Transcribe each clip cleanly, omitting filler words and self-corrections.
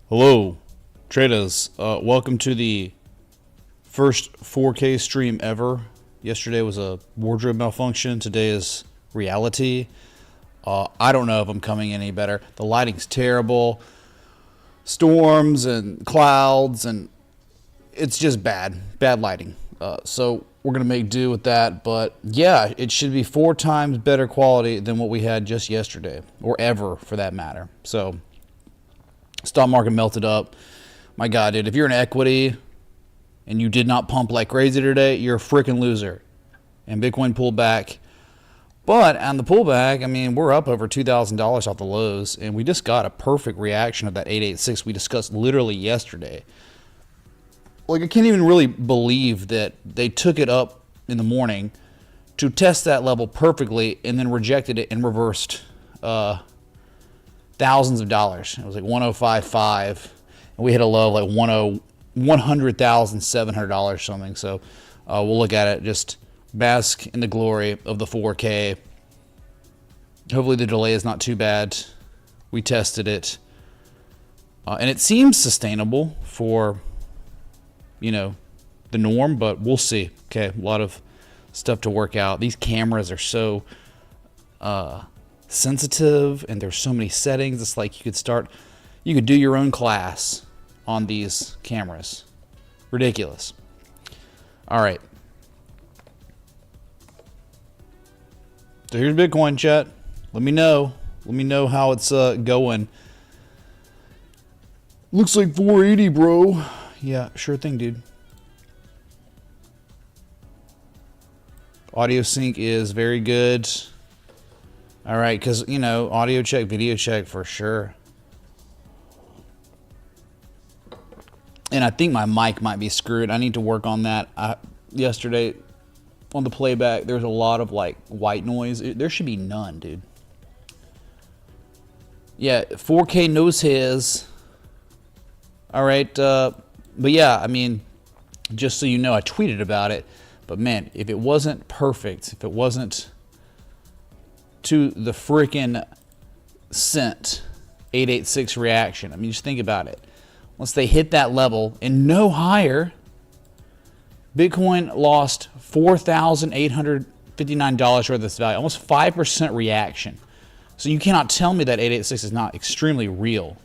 Hello, traders. Welcome to the first 4K stream ever. Yesterday was a wardrobe malfunction. Today is reality. I don't know if I'm coming any better. The lighting's terrible. Storms and clouds, and it's just bad lighting. So we're going to make do with that. But yeah, it should be 4 times better quality than what we had just yesterday, or ever for that matter. So stock market melted up. My God, dude, if you're an equity and you did not pump like crazy today, you're a freaking loser. And Bitcoin pulled back. But on the pullback, I mean, we're up over $2,000 off the lows, and we just got a perfect reaction of that 886 we discussed literally yesterday. Like, I can't even really believe that they took it up in the morning to test that level perfectly and then rejected it and reversed thousands of dollars. It was like 105.5, and we hit a low of like $100,700 something. So we'll look at it, just bask in the glory of the 4K. Hopefully the delay is not too bad. We tested it, and it seems sustainable for, you know, the norm, but we'll see. Okay, a lot of stuff to work out. These cameras are so sensitive, and there's so many settings. It's like you could start, You could do your own class on these cameras. Ridiculous. All right. So here's Bitcoin, chat. Let me know. Let me know how it's going. Looks like 480, bro. Yeah, sure thing, dude. Audio sync is very good. All right, because, you know, audio check, video check for sure. And I think my mic might be screwed. I need to work on that. Yesterday, on the playback, there's a lot of, like, white noise. There should be none, dude. Yeah, 4K knows his. All right, but yeah, I mean, just so you know, I tweeted about it. But man, if it wasn't perfect, if it wasn't to the freaking cent 886 reaction, I mean, just think about it. Once they hit that level and no higher, Bitcoin lost $4,859 worth of its value, almost 5% reaction. So you cannot tell me that 886 is not extremely real.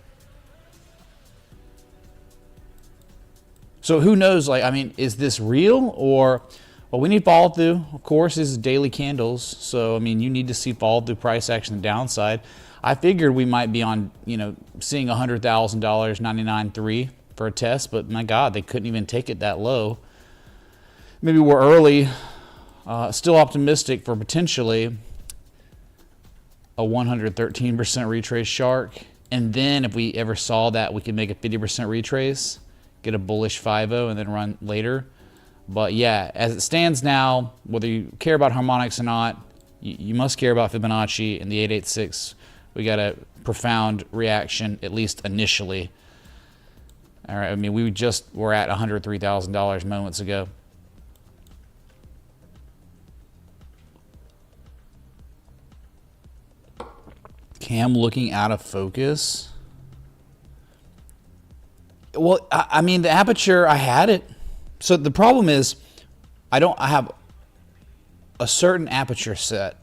So who knows, like, I mean, is this real or, well, we need follow through. Of course, this is daily candles. So, I mean, you need to see follow through price action the downside. I figured we might be on, you know, seeing $100,000, 99.3 for a test, but my God, they couldn't even take it that low. Maybe we're early, still optimistic for potentially a 113% retrace shark. And then if we ever saw that, we could make a 50% retrace, get a bullish 5.0 and then run later. But yeah, as it stands now, whether you care about harmonics or not, you must care about Fibonacci and the 886. We got a profound reaction, at least initially. All right, I mean, we just were at $103,000 moments ago. Cam looking out of focus. Well, I mean, the aperture, I had it. So the problem is, I have a certain aperture set,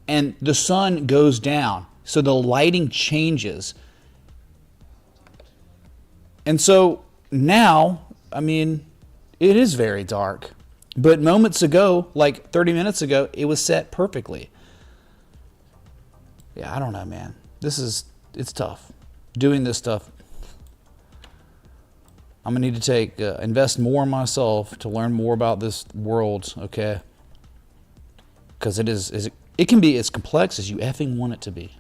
and the sun goes down, so the lighting changes. And so now, I mean, it is very dark. But moments ago, like 30 minutes ago, it was set perfectly. Yeah, I don't know, man. It's tough. Doing this stuff. I'm gonna need to invest more in myself to learn more about this world, okay? Because it can be as complex as you effing want it to be.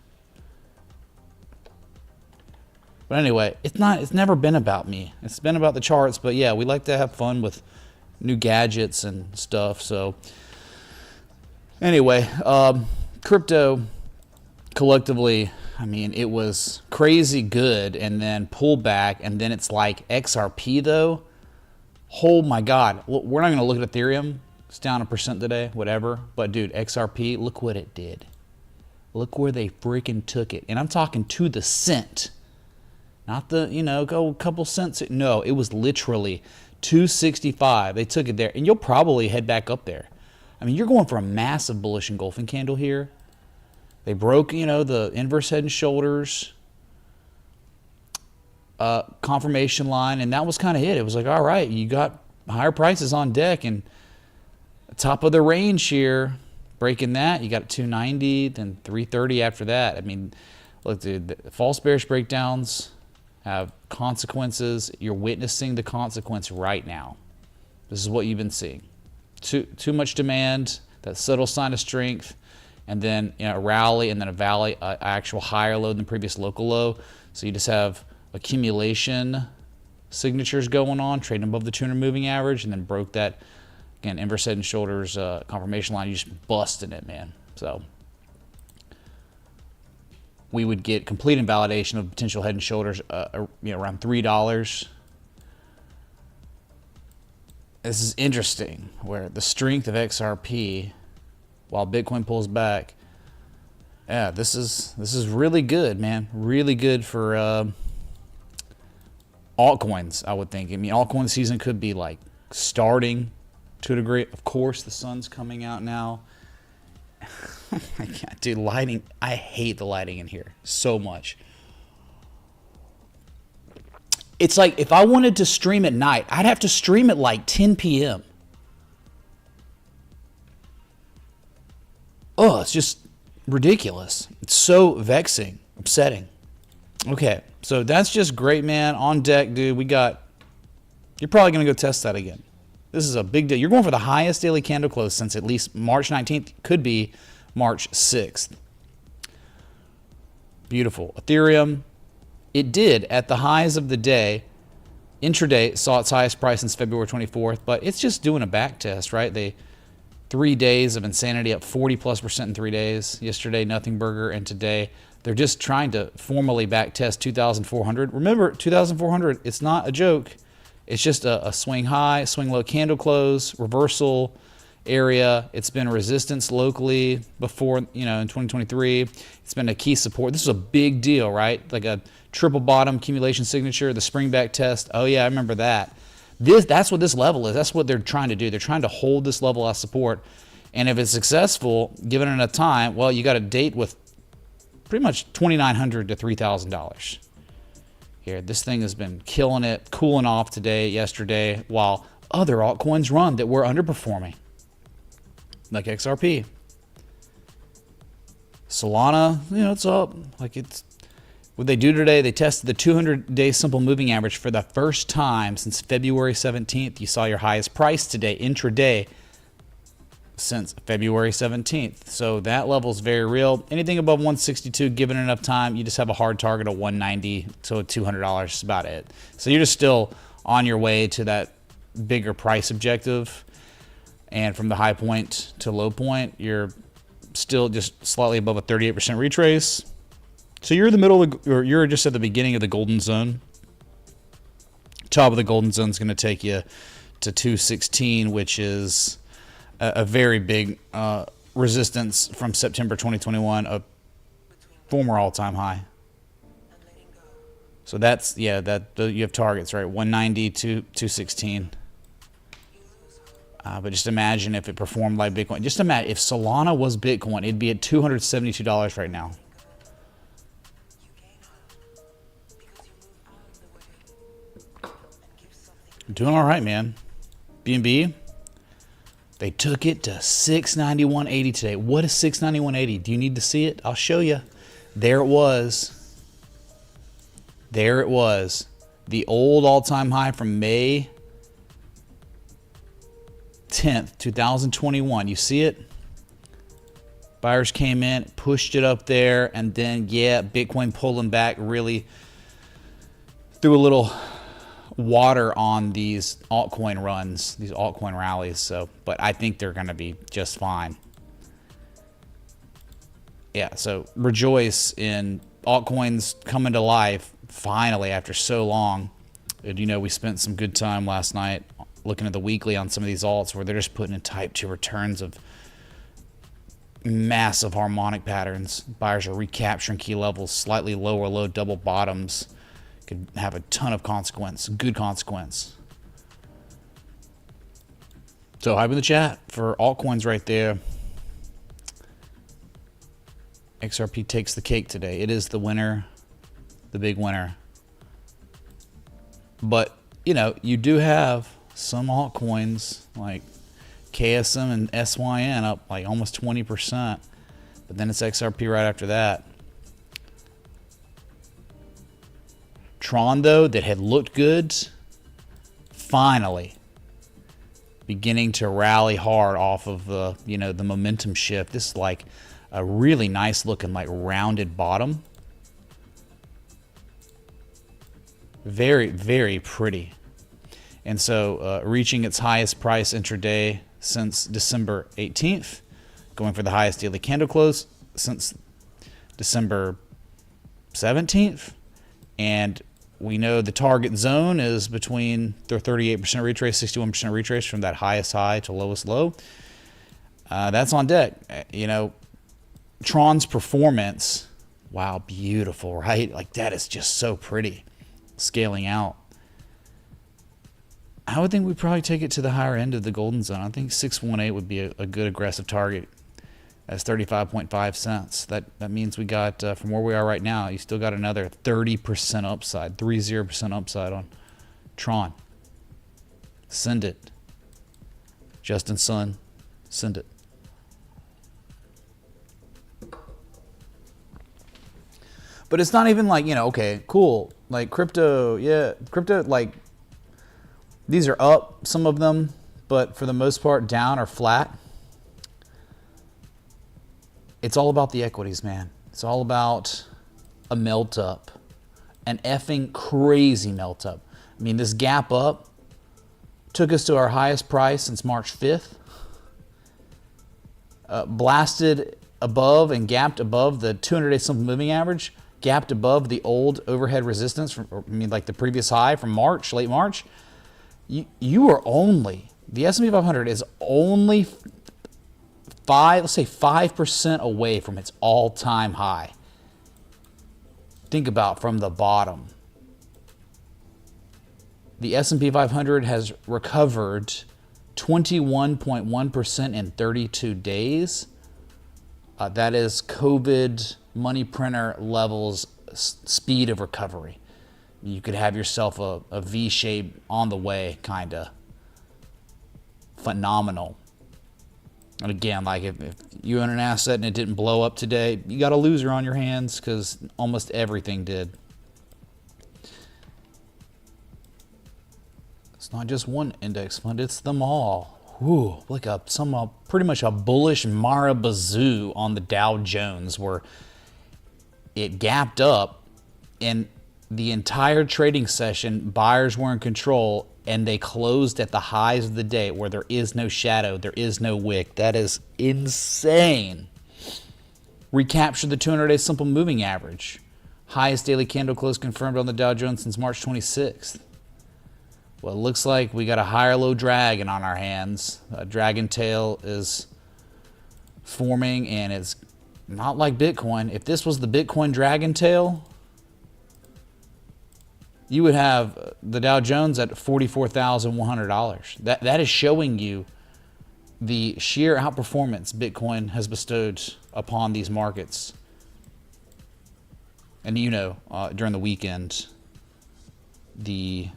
But anyway, it's never been about me. It's been about the charts, but yeah, we like to have fun with new gadgets and stuff. So anyway, crypto collectively, I mean, it was crazy good and then pullback, and then it's like XRP though. Oh my God. We're not going to look at Ethereum. It's down 1% today, whatever. But dude, XRP, look what it did. Look where they freaking took it. And I'm talking to the cent. Not the, go a couple cents. No, it was literally 265. They took it there. And you'll probably head back up there. I mean, you're going for a massive bullish engulfing candle here. They broke, the inverse head and shoulders confirmation line, and that was kind of it. It was like, all right, you got higher prices on deck, and top of the range here, breaking that. You got 290, then 330 after that. I mean, look, dude, the false bearish breakdowns have consequences. You're witnessing the consequence right now. This is what you've been seeing. Too much demand, that subtle sign of strength, and then a rally, and then a valley, actual higher low than previous local low. So you just have accumulation signatures going on, trading above the 200 moving average, and then broke that, again, inverse head and shoulders confirmation line. You just busted it, man. So we would get complete invalidation of potential head and shoulders around $3. This is interesting, where the strength of XRP, while Bitcoin pulls back, yeah, this is really good, man. Really good for altcoins, I would think. I mean, altcoin season could be like starting to a degree. Of course, the sun's coming out now. Oh my God, dude, lighting. I hate the lighting in here so much. It's like if I wanted to stream at night, I'd have to stream at like 10 p.m. Oh, it's just ridiculous. It's so vexing, upsetting. Okay, so that's just great, man. On deck, dude. You're probably going to go test that again. This is a big deal. You're going for the highest daily candle close since at least March 19th. Could be March 6th. Beautiful. Ethereum, it did at the highs of the day. Intraday saw its highest price since February 24th, but it's just doing a back test, right? 3 days of insanity, up 40+% in 3 days. Yesterday, nothing burger, and today they're just trying to formally back test 2,400. Remember, 2,400, it's not a joke. It's just a swing high, swing low candle close, reversal area. It's been resistance locally before, in 2023. It's been a key support. This is a big deal, right? Like a triple bottom accumulation signature, the spring back test. Oh yeah, I remember that. That's what this level is. That's what they're trying to do. They're trying to hold this level of support. And if it's successful, given enough time, well, you got a date with pretty much $2,900 to $3,000. Here, this thing has been killing it, cooling off today, yesterday, while other altcoins run that were underperforming, like XRP. Solana, it's up. What they do today, they tested the 200-day simple moving average for the first time since February 17th. You saw your highest price today, intraday, since February 17th. So that level is very real. Anything above 162, given enough time, you just have a hard target of 190 to $200. That's about it. So you're just still on your way to that bigger price objective. And from the high point to low point, you're still just slightly above a 38% retrace. So you're in the middle or you're just at the beginning of the golden zone. Top of the golden zone is going to take you to 216, which is a very big resistance from September 2021, a former all-time high. So that's, you have targets, right? 190 to 216. But just imagine if it performed like Bitcoin. Just imagine if Solana was Bitcoin, it'd be at $272 right now. Doing all right, man. BNB, they took it to 691.80 today. What is 691.80? Do you need to see it? I'll show you. There it was. There it was. The old all-time high from May 10th, 2021. You see it? Buyers came in, pushed it up there, and then, Bitcoin pulling back really threw a little water on these altcoin runs, these altcoin rallies. But I think they're going to be just fine. Yeah, so rejoice in altcoins coming to life finally after so long. And, we spent some good time last night looking at the weekly on some of these alts where they're just putting in type 2 returns of massive harmonic patterns. Buyers are recapturing key levels, slightly lower low double bottoms. Could have a ton of consequence, good consequence. So hype in the chat for altcoins right there. XRP takes the cake today. It is the winner, the big winner. But, you do have some altcoins like KSM and SYN up like almost 20%. But then it's XRP right after that. Tron, though, that had looked good, finally beginning to rally hard off of the, the momentum shift. This is like a really nice looking, like rounded bottom. Very, very pretty. And so reaching its highest price intraday since December 18th, going for the highest daily candle close since December 17th. And we know the target zone is between the 38% retrace, 61% retrace from that highest high to lowest low. That's on deck. Tron's performance, wow, beautiful, right? Like that is just so pretty. Scaling out. I would think we'd probably take it to the higher end of the golden zone. I think 618 would be a good aggressive target. That's 35.5 cents. That means we got, from where we are right now, you still got another 30% upside, 30% upside on Tron. Send it. Justin Sun, send it. But it's not even like, okay, cool. Like crypto, like these are up, some of them, but for the most part down or flat. It's all about the equities, man. It's all about a melt up, an effing crazy melt up. I mean, this gap up took us to our highest price since March 5th. Blasted above and gapped above the 200-day simple moving average, gapped above the old overhead resistance, like the previous high from March, late March. You are only, the S&P 500 is only let's say 5% away from its all-time high. Think about from the bottom. The S&P 500 has recovered 21.1% in 32 days. That is COVID money printer levels speed of recovery. You could have yourself a V shape on the way, kind of. Phenomenal. And again, like if you own an asset and it didn't blow up today, you got a loser on your hands because almost everything did. It's not just one index fund, it's them all. Whew, like pretty much a bullish Marabazoo on the Dow Jones, where it gapped up and the entire trading session, buyers were in control, and they closed at the highs of the day where there is no shadow, there is no wick. That is insane. Recaptured the 200-day simple moving average. Highest daily candle close confirmed on the Dow Jones since March 26th. Well, it looks like we got a higher low dragon on our hands. A dragon tail is forming, and it's not like Bitcoin. If this was the Bitcoin dragon tail, you would have the Dow Jones at $44,100. That is showing you the sheer outperformance Bitcoin has bestowed upon these markets. And during the weekend, the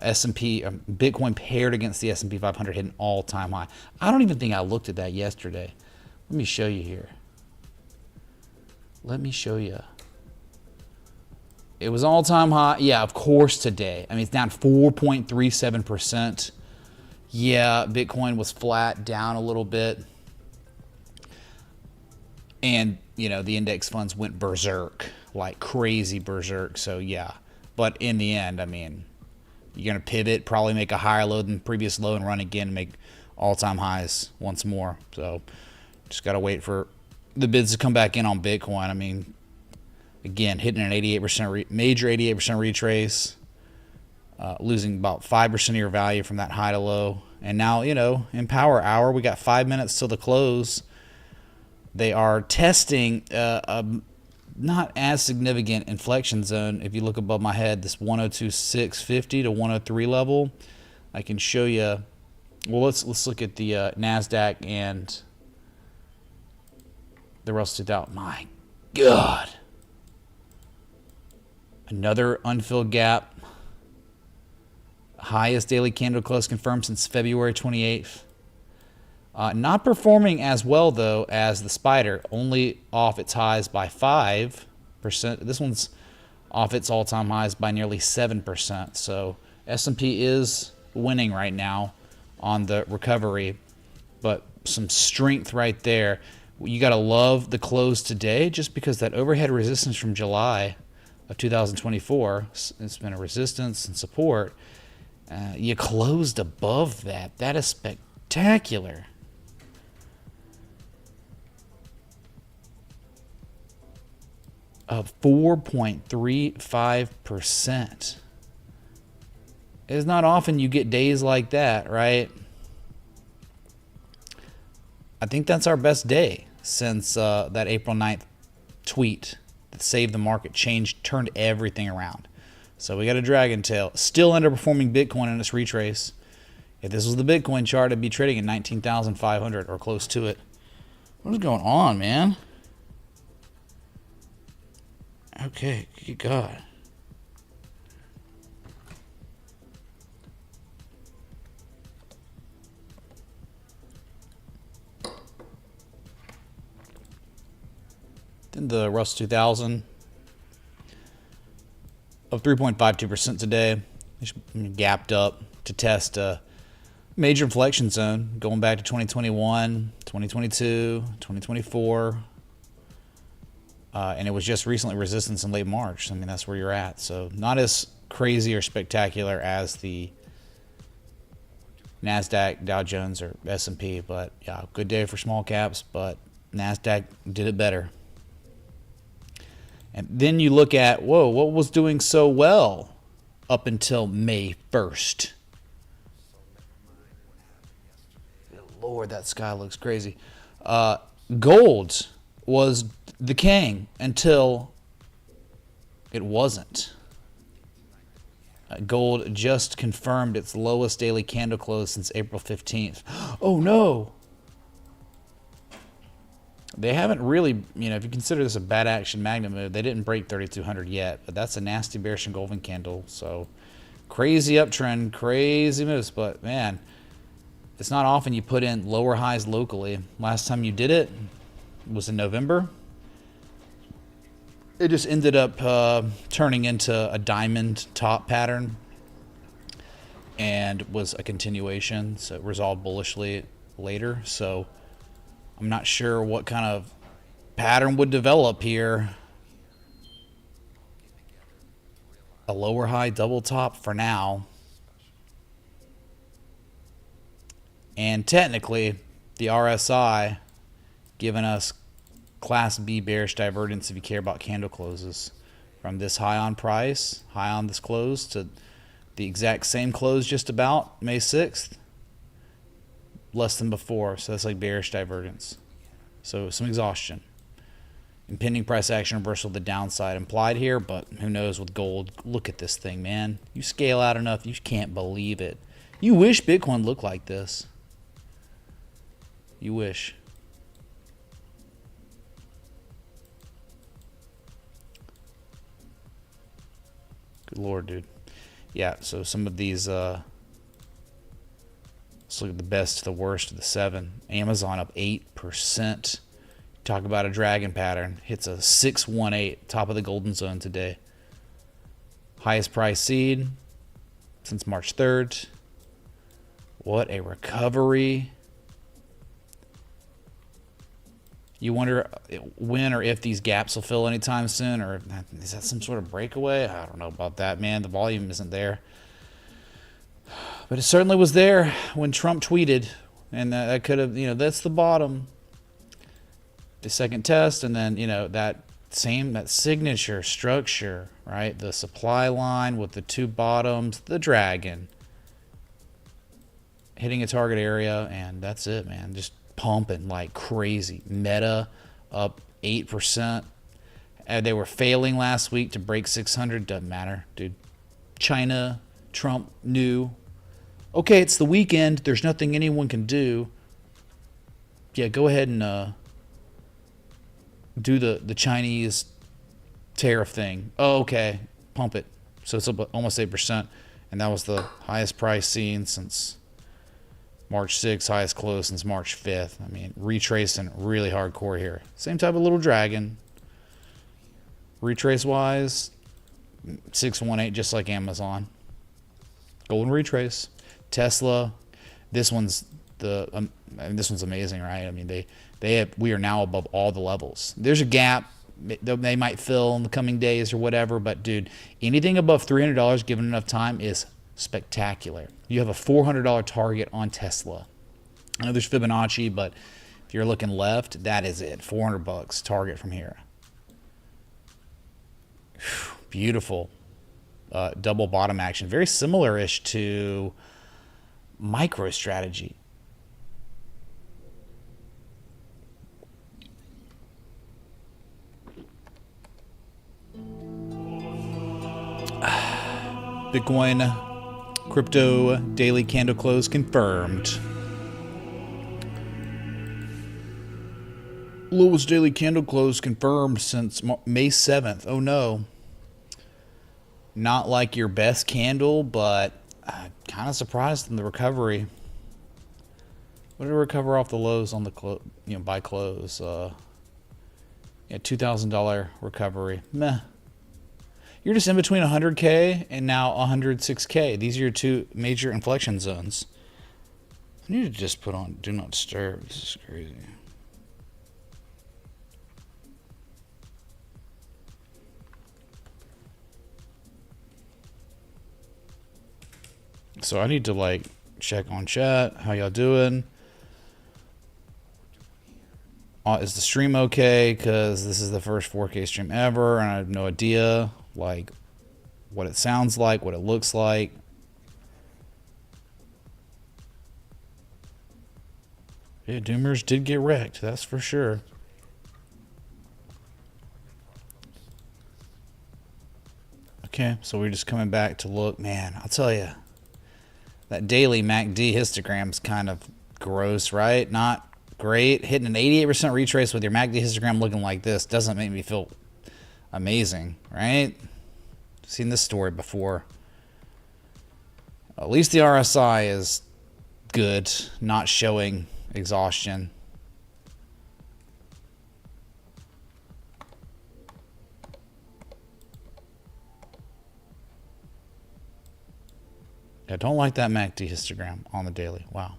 S&P, Bitcoin paired against the S&P 500 hit an all-time high. I don't even think I looked at that yesterday. Let me show you here. Let me show you. It was all-time high. Yeah, of course today. I mean, it's down 4.37%. Yeah, Bitcoin was flat, down a little bit. And, the index funds went berserk, like crazy berserk. So, yeah. But in the end, I mean, you're going to pivot, probably make a higher low than the previous low and run again and make all-time highs once more. So, just got to wait for the bids to come back in on Bitcoin. I mean, again, hitting an 88% major 88% retrace, losing about 5% of your value from that high to low. And now, in Power Hour, we got 5 minutes till the close. They are testing a not as significant inflection zone. If you look above my head, this 102.650 to 103 level, I can show you. Well, let's look at the NASDAQ and the Russell 2000. My God. Another unfilled gap. Highest daily candle close confirmed since February 28th. Not performing as well, though, as the Spider. Only off its highs by 5%. This one's off its all-time highs by nearly 7%. So S&P is winning right now on the recovery. But some strength right there. You got to love the close today, just because that overhead resistance from July of 2024, it's been a resistance and support. You closed above that. That is spectacular. Of 4.35%. It's not often you get days like that, right? I think that's our best day since that April 9th tweet that saved the market, turned everything around. So we got a dragon tail. Still underperforming Bitcoin in its retrace. If this was the Bitcoin chart, it'd be trading at 19,500 or close to it. What is going on, man? Okay, good God. Then the Russell 2000 up 3.52% today. Gapped up to test a major inflection zone going back to 2021, 2022, 2024. And it was just recently resistance in late March. I mean, that's where you're at. So not as crazy or spectacular as the NASDAQ, Dow Jones, or S&P. But yeah, good day for small caps, but NASDAQ did it better. And then you look at, whoa, what was doing so well up until May 1st? Lord, that sky looks crazy. Gold was the king until it wasn't. Gold just confirmed its lowest daily candle close since April 15th. Oh, no. They haven't really, if you consider this a bad action magnet move, they didn't break 3,200 yet, but that's a nasty bearish engulfing candle. So crazy uptrend, crazy moves, but man, it's not often you put in lower highs locally. Last time you did it was in November. It just ended up turning into a diamond top pattern and was a continuation, so it resolved bullishly later. So I'm not sure what kind of pattern would develop here. A lower high double top for now. And technically, the RSI giving us Class B bearish divergence if you care about candle closes. From this high on price, high on this close, to the exact same close just about, May 6th. Less than before, so that's like bearish divergence. So some exhaustion. Impending price action reversal, the downside implied here, but who knows with gold. Look at this thing, man. You scale out enough, you can't believe it. You wish Bitcoin looked like this. You wish. Good Lord, dude. Yeah, so some of these, let's look at the best to the worst of the 7. Amazon up 8%. Talk about a dragon pattern. Hits a 618, top of the golden zone today. Highest price seed since March 3rd. What a recovery. You wonder when or if these gaps will fill anytime soon, or is that some sort of breakaway? I don't know about that, man. The volume isn't there. But it certainly was there when Trump tweeted, and that could have, that's the bottom. The second test, and then, that signature structure, right? The supply line with the two bottoms, the dragon. Hitting a target area, and that's it, man. Just pumping like crazy. Meta up 8%. They were failing last week to break 600. Doesn't matter, dude. China, Trump knew. Okay, it's the weekend. There's nothing anyone can do. Yeah, go ahead and do the Chinese tariff thing. Oh, okay. Pump it. So it's up almost 8%. And that was the highest price seen since March 6th, highest close since March 5th. I mean, retracing really hardcore here. Same type of little dragon. Retrace-wise, 618, just like Amazon. Golden retrace. Tesla, this one's this one's amazing, right? I mean, we are now above all the levels. There's a gap they might fill in the coming days or whatever, but dude, anything above $300 given enough time is spectacular. You have a $400 target on Tesla. I know there's Fibonacci, but if you're looking left, that is it. $400 target from here. Whew, beautiful double bottom action, very similar-ish to MicroStrategy. Bitcoin crypto daily candle close confirmed. Lowest daily candle close confirmed since May 7th. Oh no. Not like your best candle, but kind of surprised in the recovery. What did it recover off the lows on the by close? Yeah, $2,000 recovery. Meh. You're just in between 100K and now 106K. These are your two major inflection zones. I need to just put on Do Not Disturb. This is crazy. So I need to like check on chat. How y'all doing? Is the stream okay? Because this is the first 4K stream ever, and I have no idea like what it sounds like, what it looks like. Yeah, Doomers did get wrecked, that's for sure. Okay, so we're just coming back to look. Man, I'll tell you, that daily MACD histogram's kind of gross, right? Not great. Hitting an 88% retrace with your MACD histogram looking like this doesn't make me feel amazing, right? Seen this story before. At least the RSI is good, not showing exhaustion. I don't like that MACD histogram on the daily. Wow.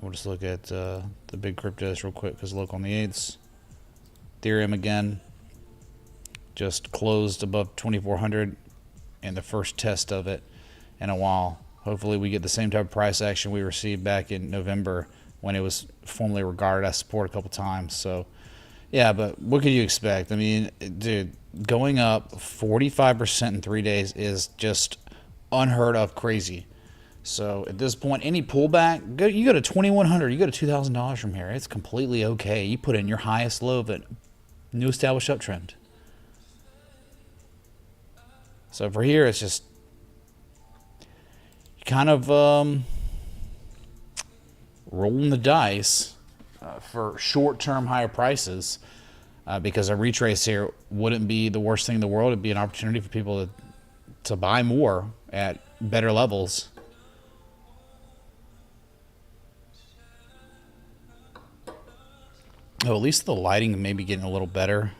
We'll just look at the big cryptos real quick because look on the 8s. Ethereum again just closed above 2,400 in the first test of it in a while. Hopefully we get the same type of price action we received back in November when it was formally regarded as support a couple times. So yeah, but what could you expect? I mean, dude, going up 45% in 3 days is just unheard of crazy. So at this point, any pullback, you go to 2,100, you go to $2,000 from here. It's completely okay. You put in your highest low of a new established uptrend. So for here, it's just kind of rolling the dice for short-term higher prices because a retrace here wouldn't be the worst thing in the world. It'd be an opportunity for people to buy more at better levels. Oh, at least the lighting may be getting a little better.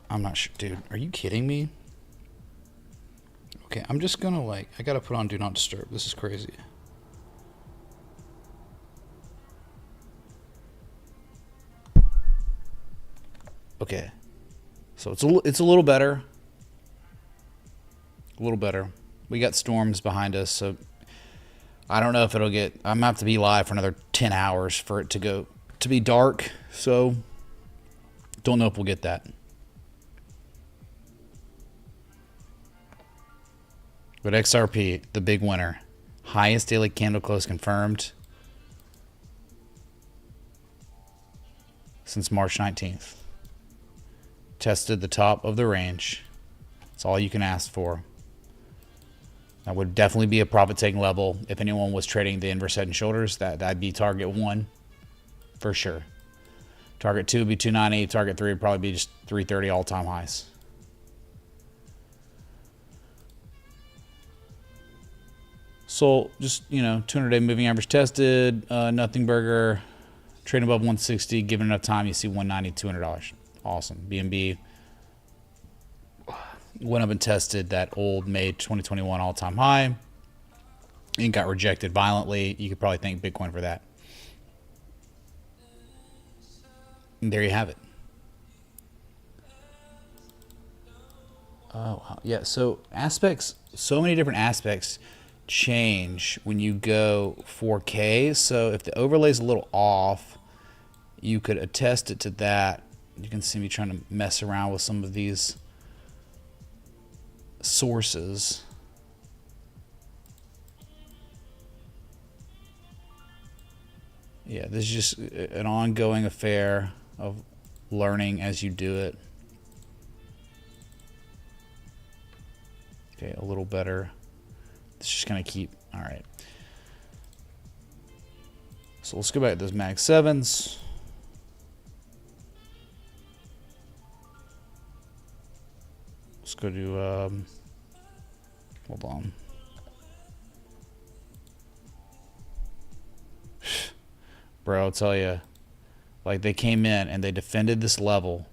I'm not sure. Dude, are you kidding me? Okay, I'm just gonna I gotta put on Do Not Disturb. This is crazy. Okay, so it's a little better. A little better. We got storms behind us, so I don't know if it'll get. I'm gonna have to be live for another 10 hours for it to be dark. So don't know if we'll get that. But XRP, the big winner, highest daily candle close confirmed since March 19th. Tested the top of the range. That's all you can ask for. That would definitely be a profit-taking level. If anyone was trading the inverse head and shoulders, that'd be target 1 for sure. Target 2 would be 290. Target 3 would probably be just 330 all-time highs. So just, 200-day moving average tested, nothing burger, trading above 160, given enough time, you see 190, $200. Awesome. BNB went up and tested that old May 2021 all-time high and got rejected violently. You could probably thank Bitcoin for that. And there you have it. Oh, wow. Yeah, so many different aspects change when you go 4K. So if the overlay is a little off, you could attest it to that. You can see me trying to mess around with some of these sources. Yeah, this is just an ongoing affair of learning as you do it. Okay, a little better. It's just gonna keep. All right. So let's go back to those Mag 7s. Let's go to, hold on. Bro, I'll tell you, like they came in and they defended this level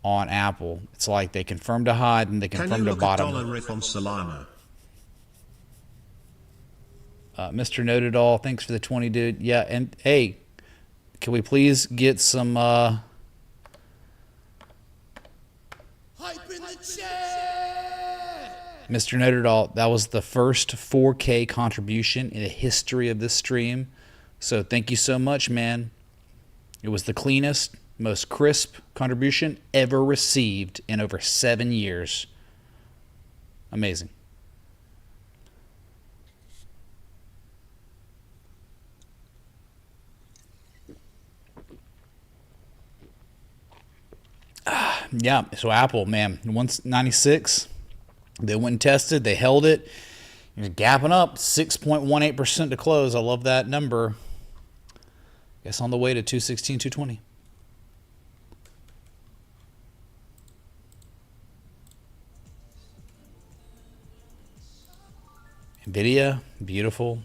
on Apple. It's like they confirmed a high and they confirmed a bottom. Can you look at dollar riff on Solana? Mr. Noted All, thanks for the 20, dude. Yeah, and hey, can we please get some hype in the chat? Mr. Noted All, that was the first 4K contribution in the history of this stream. So thank you so much, man. It was the cleanest, most crisp contribution ever received in over 7 years. Amazing. Yeah, so Apple, man, 196, they went and tested, they held it. You're gapping up 6.18% to close. I love that number. Guess on the way to 216, 220. Nvidia, beautiful.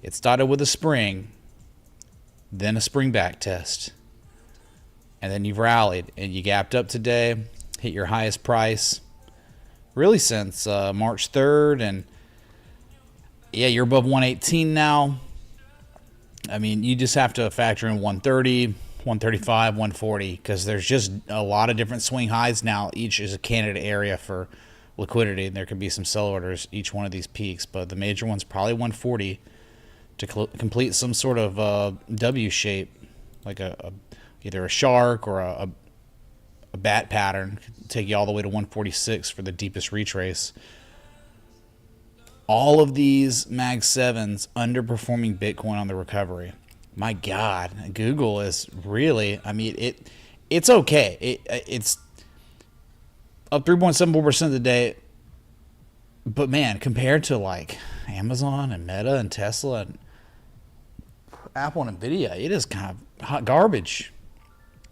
It started with a spring, then a spring back test. And then you've rallied and you gapped up today, hit your highest price really since March 3rd. And yeah, you're above 118 now. I mean, you just have to factor in 130, 135, 140 because there's just a lot of different swing highs now. Each is a candidate area for liquidity. And there could be some sell orders each one of these peaks, but the major one's probably 140 to complete some sort of W shape, like either a shark or a bat pattern. Take you all the way to 146 for the deepest retrace. All of these Mag 7s underperforming Bitcoin on the recovery. My God, Google is really, I mean, it's okay. It's up 3.74% a day. But man, compared to like Amazon and Meta and Tesla and Apple and Nvidia, it is kind of hot garbage.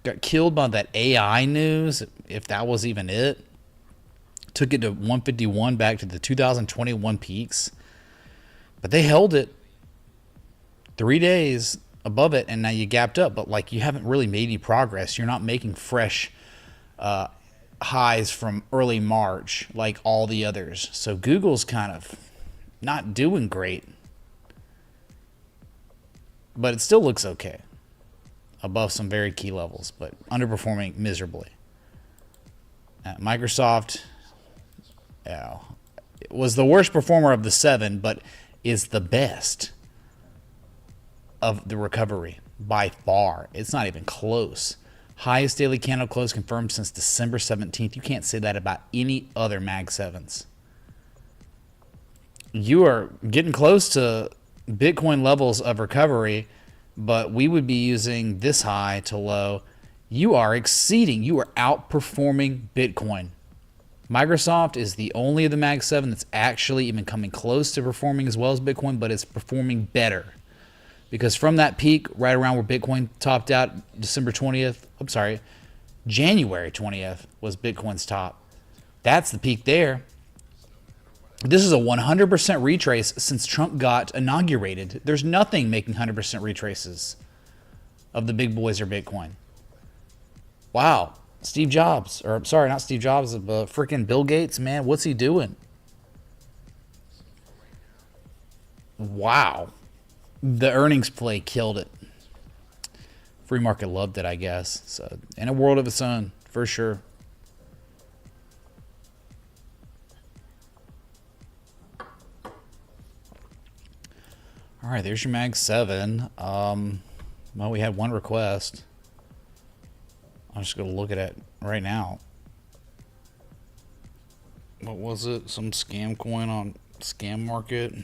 Got killed by that AI news, if that was even it. Took it to 151 back to the 2021 peaks. But they held it 3 days above it, and now you gapped up. But like you haven't really made any progress. You're not making fresh highs from early March like all the others. So Google's kind of not doing great. But it still looks okay. Above some very key levels, but underperforming miserably. Microsoft was the worst performer of the 7, but is the best of the recovery by far. It's not even close. Highest daily candle close confirmed since December 17th. You can't say that about any other Mag 7s. You are getting close to Bitcoin levels of recovery, but we would be using this high to low. You are exceeding, you are outperforming Bitcoin. Microsoft is the only of the Mag 7 that's actually even coming close to performing as well as Bitcoin, but it's performing better. Because from that peak, right around where Bitcoin topped out January 20th was Bitcoin's top. That's the peak there. This is a 100% retrace since Trump got inaugurated. There's nothing making 100% retraces of the big boys or Bitcoin. Wow. Steve Jobs, or sorry, not Steve Jobs, but freaking Bill Gates, man, what's he doing? Wow. The earnings play killed it. Free market loved it, I guess. So, in a world of its own, for sure. All right, there's your Mag 7. Well, we had one request. I'm just going to look at it right now. What was it? Some scam coin on Scam Market?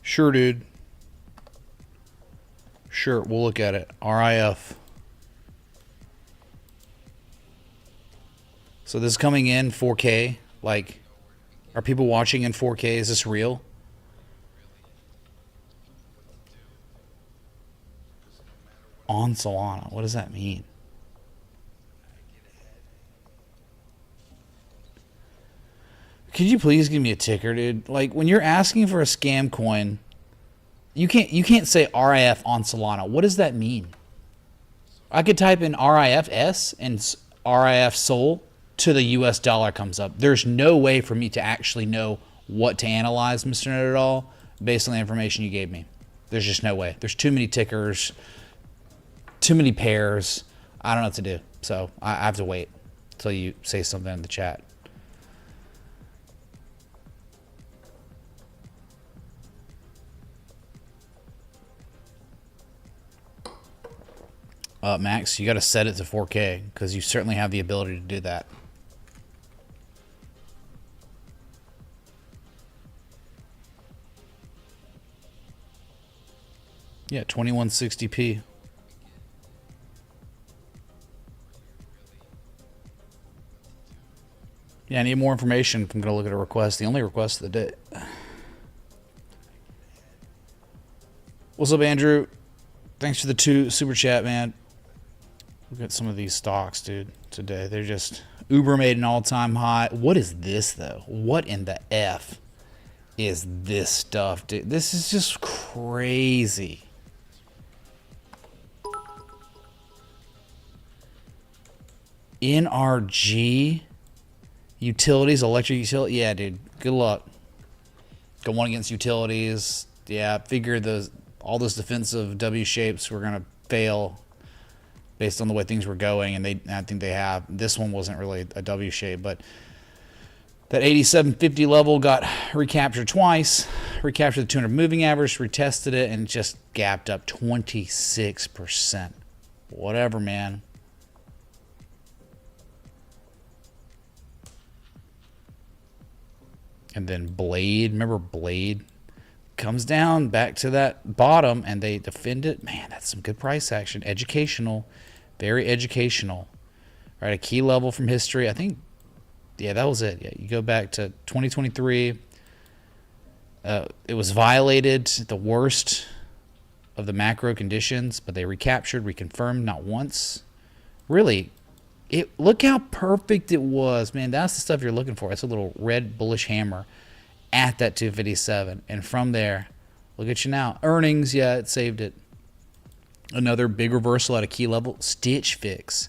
Sure, dude. Sure, we'll look at it. RIF. So this is coming in 4K. Like, are people watching in 4K? Is this real? on Solana. What does that mean? Could you please give me a ticker, dude? Like, when you're asking for a scam coin, you can't say RIF on Solana. What does that mean? I could type in RIFS and RIF Sol to the US dollar comes up. There's no way for me to actually know what to analyze, Mr. Know It All, based on the information you gave me. There's just no way. There's too many tickers, too many pairs. I don't know what to do. So I have to wait until you say something in the chat. Max, you got to set it to 4K because you certainly have the ability to do that. Yeah, 2160p. Yeah, I need more information if I'm going to look at a request. The only request of the day. What's up, Andrew? Thanks for the 2 super chat, man. Look at some of these stocks, dude, today. They're just... Uber made an all-time high. What is this, though? What in the F is this stuff, dude? This is just crazy. NRG utilities, electric utility. Yeah, dude. Good luck. Going against utilities. Yeah, figure all those defensive W shapes were gonna fail based on the way things were going, and I think they have. This one wasn't really a W shape, but that 8750 level got recaptured twice. Recaptured the 200 moving average, retested it, and just gapped up 26%. Whatever, man. And then Blade, remember Blade? Comes down back to that bottom, and they defend it. Man, that's some good price action. Educational, very educational. Right, a key level from history. I think, yeah, that was it. Yeah, you go back to 2023. It was violated, the worst of the macro conditions, but they recaptured, reconfirmed, not once. Really, look how perfect it was, man. That's the stuff you're looking for. It's a little red bullish hammer at that 257, and from there, look at you now. Earnings, yeah, it saved it. Another big reversal at a key level. Stitch fix.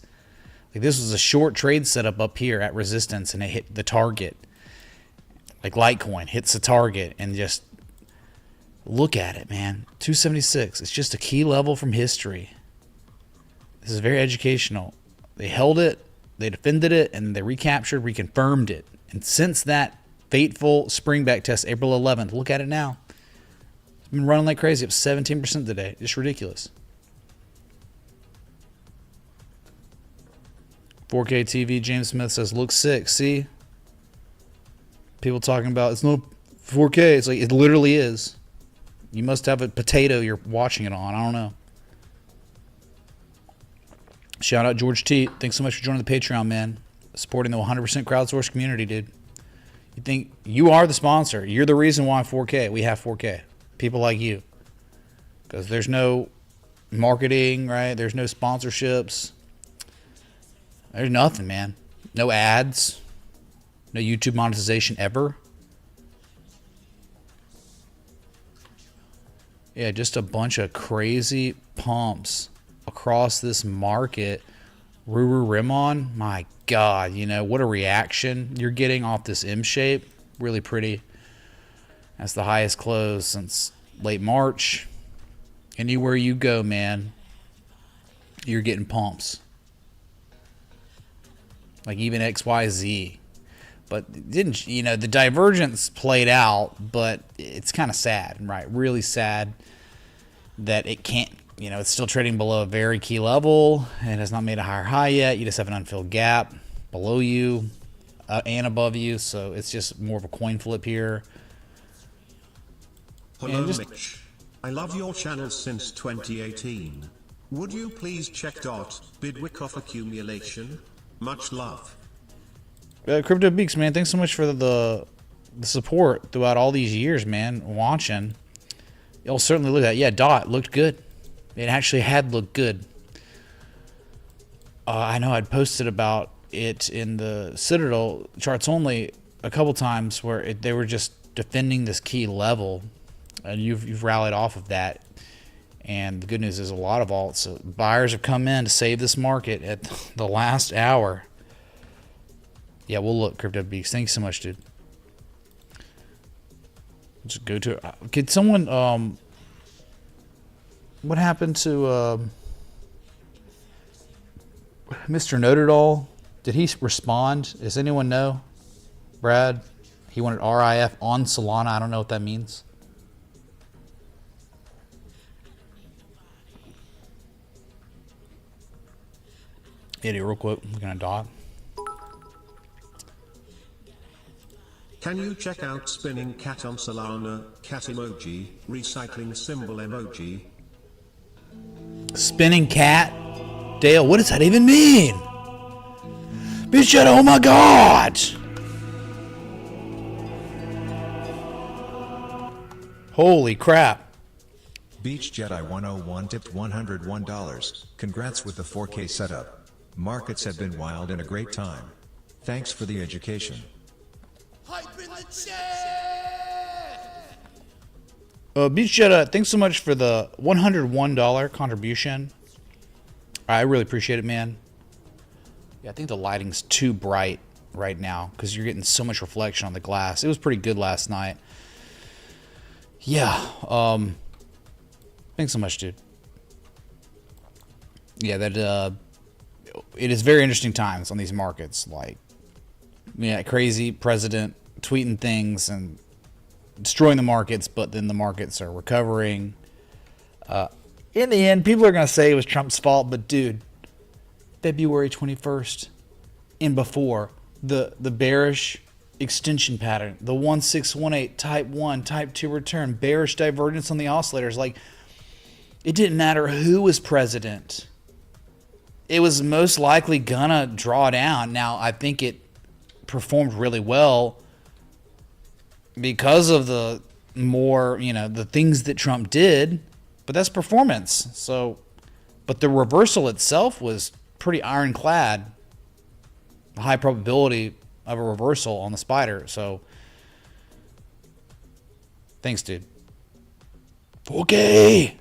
Like, this was a short trade setup up here at resistance, and it hit the target. Like Litecoin hits the target, and just look at it, man. 276. It's just a key level from history. This is very educational. They held it, they defended it, and they recaptured, reconfirmed it. And since that fateful spring back test, April 11th, look at it now. It's been running like crazy, up 17% today. Just ridiculous. 4K TV, James Smith says, looks sick. See? People talking about, it's no 4K. It's like, it literally is. You must have a potato you're watching it on. I don't know. Shout out George T. Thanks so much for joining the Patreon, man. Supporting the 100% crowdsourced community, dude. You think you are the sponsor. You're the reason why 4K. We have 4K. People like you. Because there's no marketing, right? There's no sponsorships. There's nothing, man. No ads. No YouTube monetization ever. Yeah, just a bunch of crazy pumps across this market. Ruru Rimon, my God, you know, what a reaction you're getting off this M shape. Really pretty. That's the highest close since late March. Anywhere you go, man, you're getting pumps. Like even XYZ. But didn't, you know, the divergence played out, but it's kind of sad, right? Really sad that it can't, you know, it's still trading below a very key level. It has not made a higher high yet. You just have an unfilled gap below you and above you. So it's just more of a coin flip here. Hello, Mitch. I love your channel since 2018. Would you please check Bidwick accumulation? Much love. Crypto Beaks, man, thanks so much for the support throughout all these years, man. Watching. You'll certainly look at it. Yeah, Dot looked good. It actually had looked good. I know I'd posted about it in the Citadel charts only a couple times where they were just defending this key level, and you've rallied off of that. And the good news is a lot of alts, buyers have come in to save this market at the last hour. Yeah, we'll look, Crypto Beaks. Thanks so much, dude. Just go to it. Could someone, what happened to Mr. Know-It-All? Did he respond? Does anyone know? Brad, he wanted RIF on Solana. I don't know what that means. Yeah, real quick, I'm gonna dot. Can you check out spinning cat on Solana, cat emoji, recycling symbol emoji? Spinning cat? Dale, what does that even mean? Bitch, oh my god! Holy crap. Beach Jedi 101 tipped $101. Congrats with the 4K setup. Markets have been wild and a great time. Thanks for the education. Hype in the chat! Beach Jedi, thanks so much for the $101 contribution. I really appreciate it, man. Yeah, I think the lighting's too bright right now because you're getting so much reflection on the glass. It was pretty good last night. Yeah, thanks so much, dude. Yeah, that it is very interesting times on these markets. Like, yeah, crazy president tweeting things and destroying the markets, but then the markets are recovering. In the end, people are going to say it was Trump's fault, but dude, February 21st and before, the bearish extension pattern, the 1618 type 1, type 2 return, bearish divergence on the oscillators, like, it didn't matter who was president. It was most likely gonna draw down. Now, I think it performed really well because of the more, the things that Trump did, but that's performance. So, but the reversal itself was pretty ironclad. High probability of a reversal on the spider. So, thanks, dude. 4K!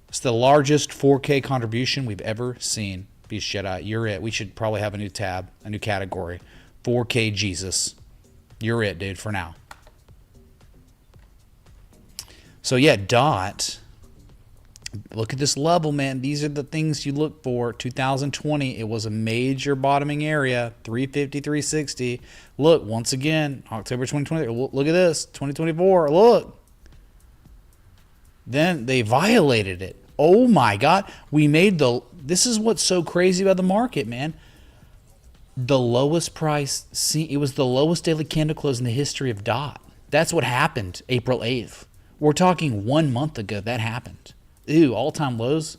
It's the largest 4K contribution we've ever seen. Beast Jedi, you're it. We should probably have a new tab, a new category. 4K Jesus. You're it, dude, for now. So, yeah, DOT. Look at this level, man. These are the things you look for. 2020, it was a major bottoming area. 350, 360. Look, once again, October 2020. Look at this. 2024. Look. Then they violated it. Oh, my God. We made this is what's so crazy about the market, man. The lowest price, it was the lowest daily candle close in the history of DOT. That's what happened April 8th. We're talking 1 month ago that happened. Ew, all-time lows.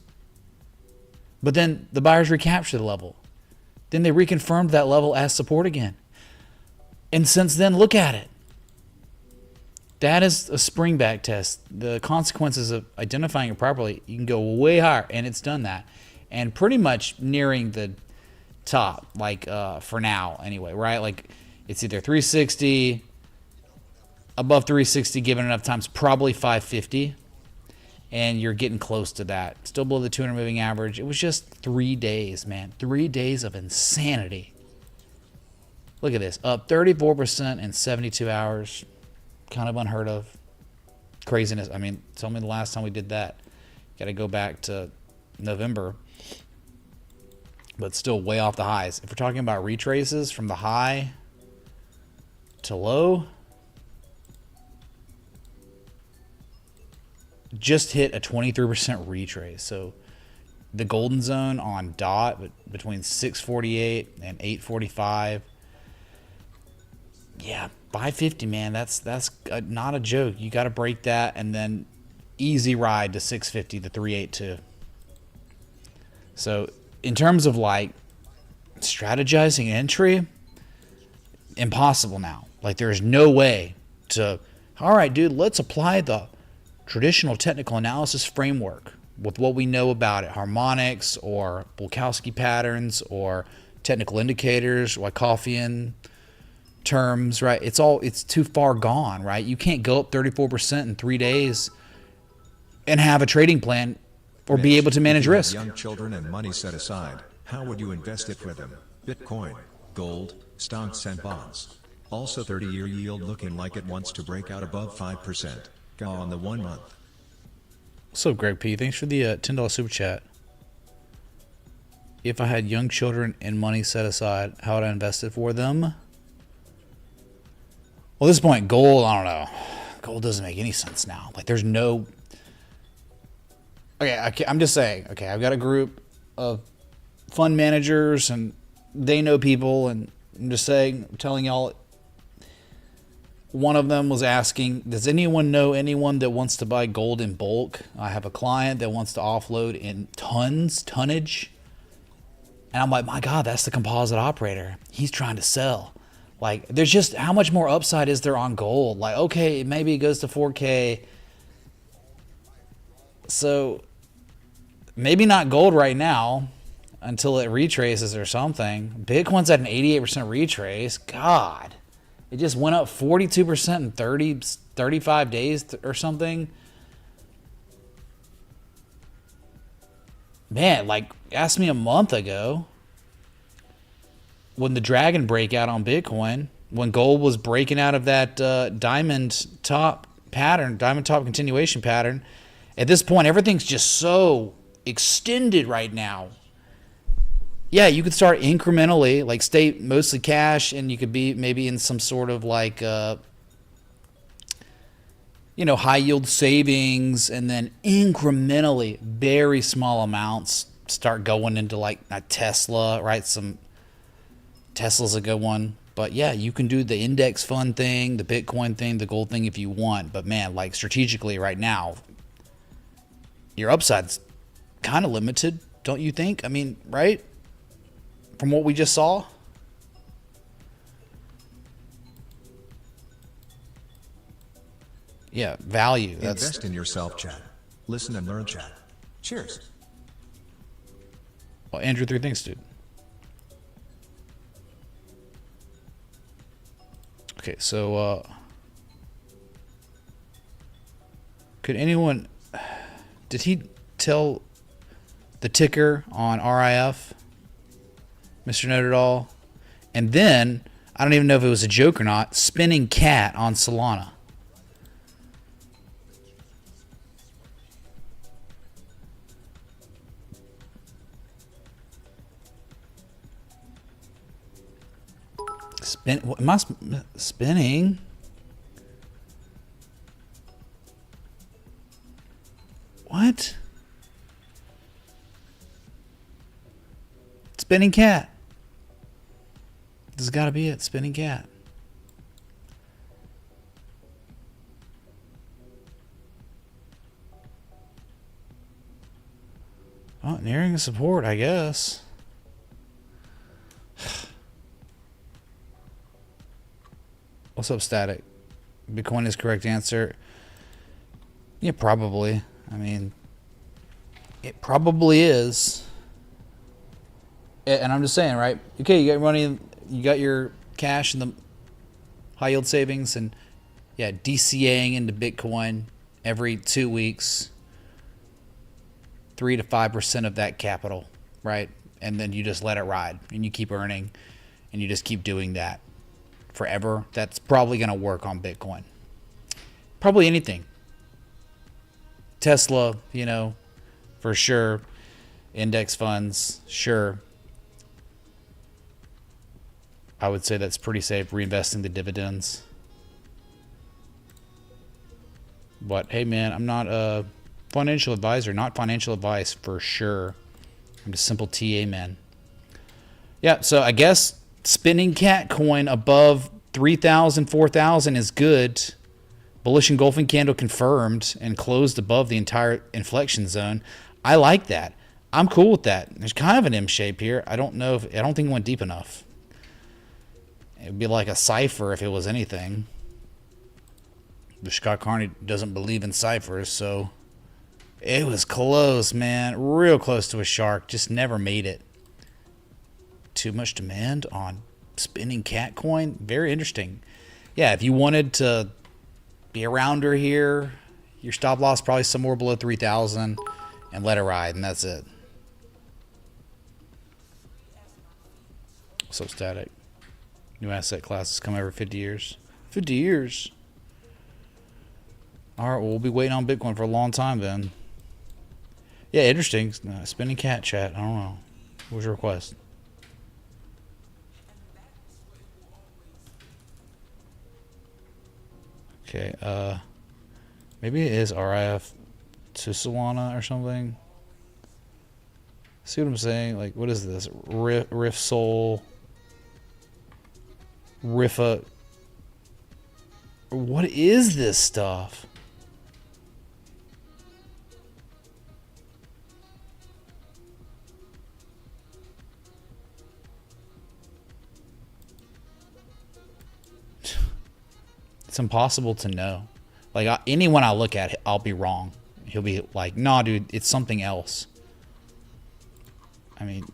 But then the buyers recaptured the level. Then they reconfirmed that level as support again. And since then, look at it. That is a spring back test. The consequences of identifying it properly, you can go way higher, and it's done that. And pretty much nearing the top, like for now anyway, right? Like it's either 360, above 360 given enough times, probably 550. And you're getting close to that. Still below the 200 moving average. It was just 3 days, man. 3 days of insanity. Look at this. Up 34% in 72 hours. Kind of unheard of. Craziness. I mean, tell me the last time we did that. Got to go back to November. But still way off the highs. If we're talking about retraces from the high to low, just hit a 23% retrace. So the golden zone on DOT between 648 and 845. Yeah, 550, man. That's not a joke. You got to break that, and then easy ride to 650 to 382. So in terms of like strategizing entry, impossible now. Like there's no way to, all right, dude, let's apply the traditional technical analysis framework. with what we know about it, harmonics or Bulkowski patterns or technical indicators, Wyckofian terms, right? It's too far gone, right? You can't go up 34% in 3 days and have a trading plan or be able to manage risk. Young children and money set aside, how would you invest it with them? Bitcoin, gold, stocks and bonds. Also 30-year yield looking like it wants to break out above 5%. Go on the 1 month. What's up, Greg P? Thanks for the $10 super chat. If I had young children and money set aside, how would I invest it for them? Well, at this point, gold, I don't know. Gold doesn't make any sense now. Like, there's no... Okay, I'm just saying. Okay, I've got a group of fund managers, and they know people, and I'm just saying, I'm telling y'all, one of them was asking, does anyone know anyone that wants to buy gold in bulk? I have a client that wants to offload in tonnage. And I'm like, my God, that's the composite operator. He's trying to sell. Like, there's just, how much more upside is there on gold? Like, okay, maybe it goes to 4K. So, maybe not gold right now until it retraces or something. Bitcoin's at an 88% retrace. God. It just went up 42% in 35 days or something. Man, like, ask me a month ago when the dragon breakout on Bitcoin, when gold was breaking out of that diamond top continuation pattern. At this point, everything's just so extended right now. Yeah, you could start incrementally, like stay mostly cash, and you could be maybe in some sort of like, high yield savings, and then incrementally, very small amounts start going into like a Tesla, right? Tesla's a good one. But yeah, you can do the index fund thing, the Bitcoin thing, the gold thing if you want. But man, like strategically right now, your upside's kind of limited, don't you think? I mean, right? From what we just saw. Yeah, value. Invest in yourself, chat. Listen and learn, chat. Cheers. Well, Andrew, 3 things, dude. Okay, so could anyone... Did he tell the ticker on RIF? Mr. Note It All? And then, I don't even know if it was a joke or not, spinning cat on Solana. Am I spinning? What? Spinning cat. This has got to be it. Spinning cat. Oh, nearing a support, I guess. What's up, Static? Bitcoin is correct answer. Yeah, probably. I mean, it probably is. And I'm just saying, right? Okay, you got money, you got your cash in the high yield savings, and yeah, DCAing into Bitcoin every 2 weeks, 3 to 5% of that capital, right? And then you just let it ride, and you keep earning, and you just keep doing that forever. That's probably going to work on Bitcoin. Probably anything. Tesla, for sure. Index funds, sure. I would say that's pretty safe, reinvesting the dividends. But hey, man, I'm not a financial advisor, not financial advice for sure. I'm just simple TA, man. Yeah, so I guess spinning cat coin above 3,000, 4,000 is good. Bullish engulfing candle confirmed and closed above the entire inflection zone. I like that. I'm cool with that. There's kind of an M shape here. I don't think it went deep enough. It would be like a cipher if it was anything. But Scott Carney doesn't believe in ciphers, so It was close, man. Real close to a shark. Just never made it. Too much demand on spinning cat coin. Very interesting. Yeah, if you wanted to be around her here, your stop loss probably somewhere below 3,000 and let it ride, and that's it. So static. New asset classes come every 50 years. 50 years? Alright, well, we'll be waiting on Bitcoin for a long time then. Yeah, interesting. Spinning cat chat. I don't know. What was your request? Okay, maybe it is RIF to Solana or something. See what I'm saying? Like, what is this? Riff Soul. Riffa. What is this stuff? It's impossible to know. Like, anyone I look at, I'll be wrong. He'll be like, nah, dude, it's something else. I mean,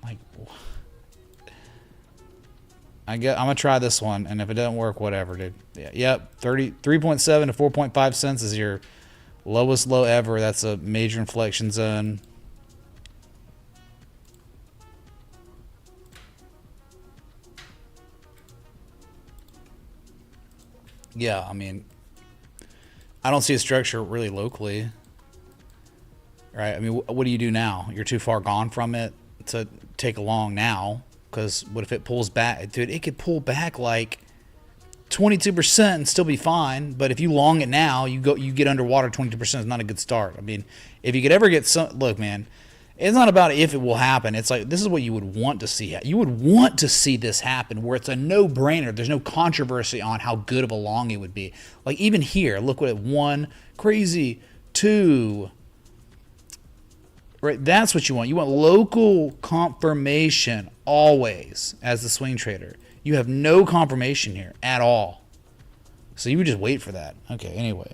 like, I'm gonna try this one, and if it doesn't work, whatever, dude. Yeah, yep, 3.7 to 4.5 cents is your lowest low ever. That's a major inflection zone. Yeah, I mean, I don't see a structure really locally, right? I mean, what do you do now? You're too far gone from it to take a long now, because what if it pulls back? Dude, it could pull back like 22% and still be fine, but if you long it now, you get underwater. 22% is not a good start. I mean, if you could ever get some, look, man, it's not about if it will happen. It's like, this is what you would want to see. You would want to see this happen where it's a no-brainer. There's no controversy on how good of a long it would be. Like, even here, look what it, 1, crazy, 2. Right? That's what you want. You want local confirmation always as the swing trader. You have no confirmation here at all. So you would just wait for that. Okay, anyway.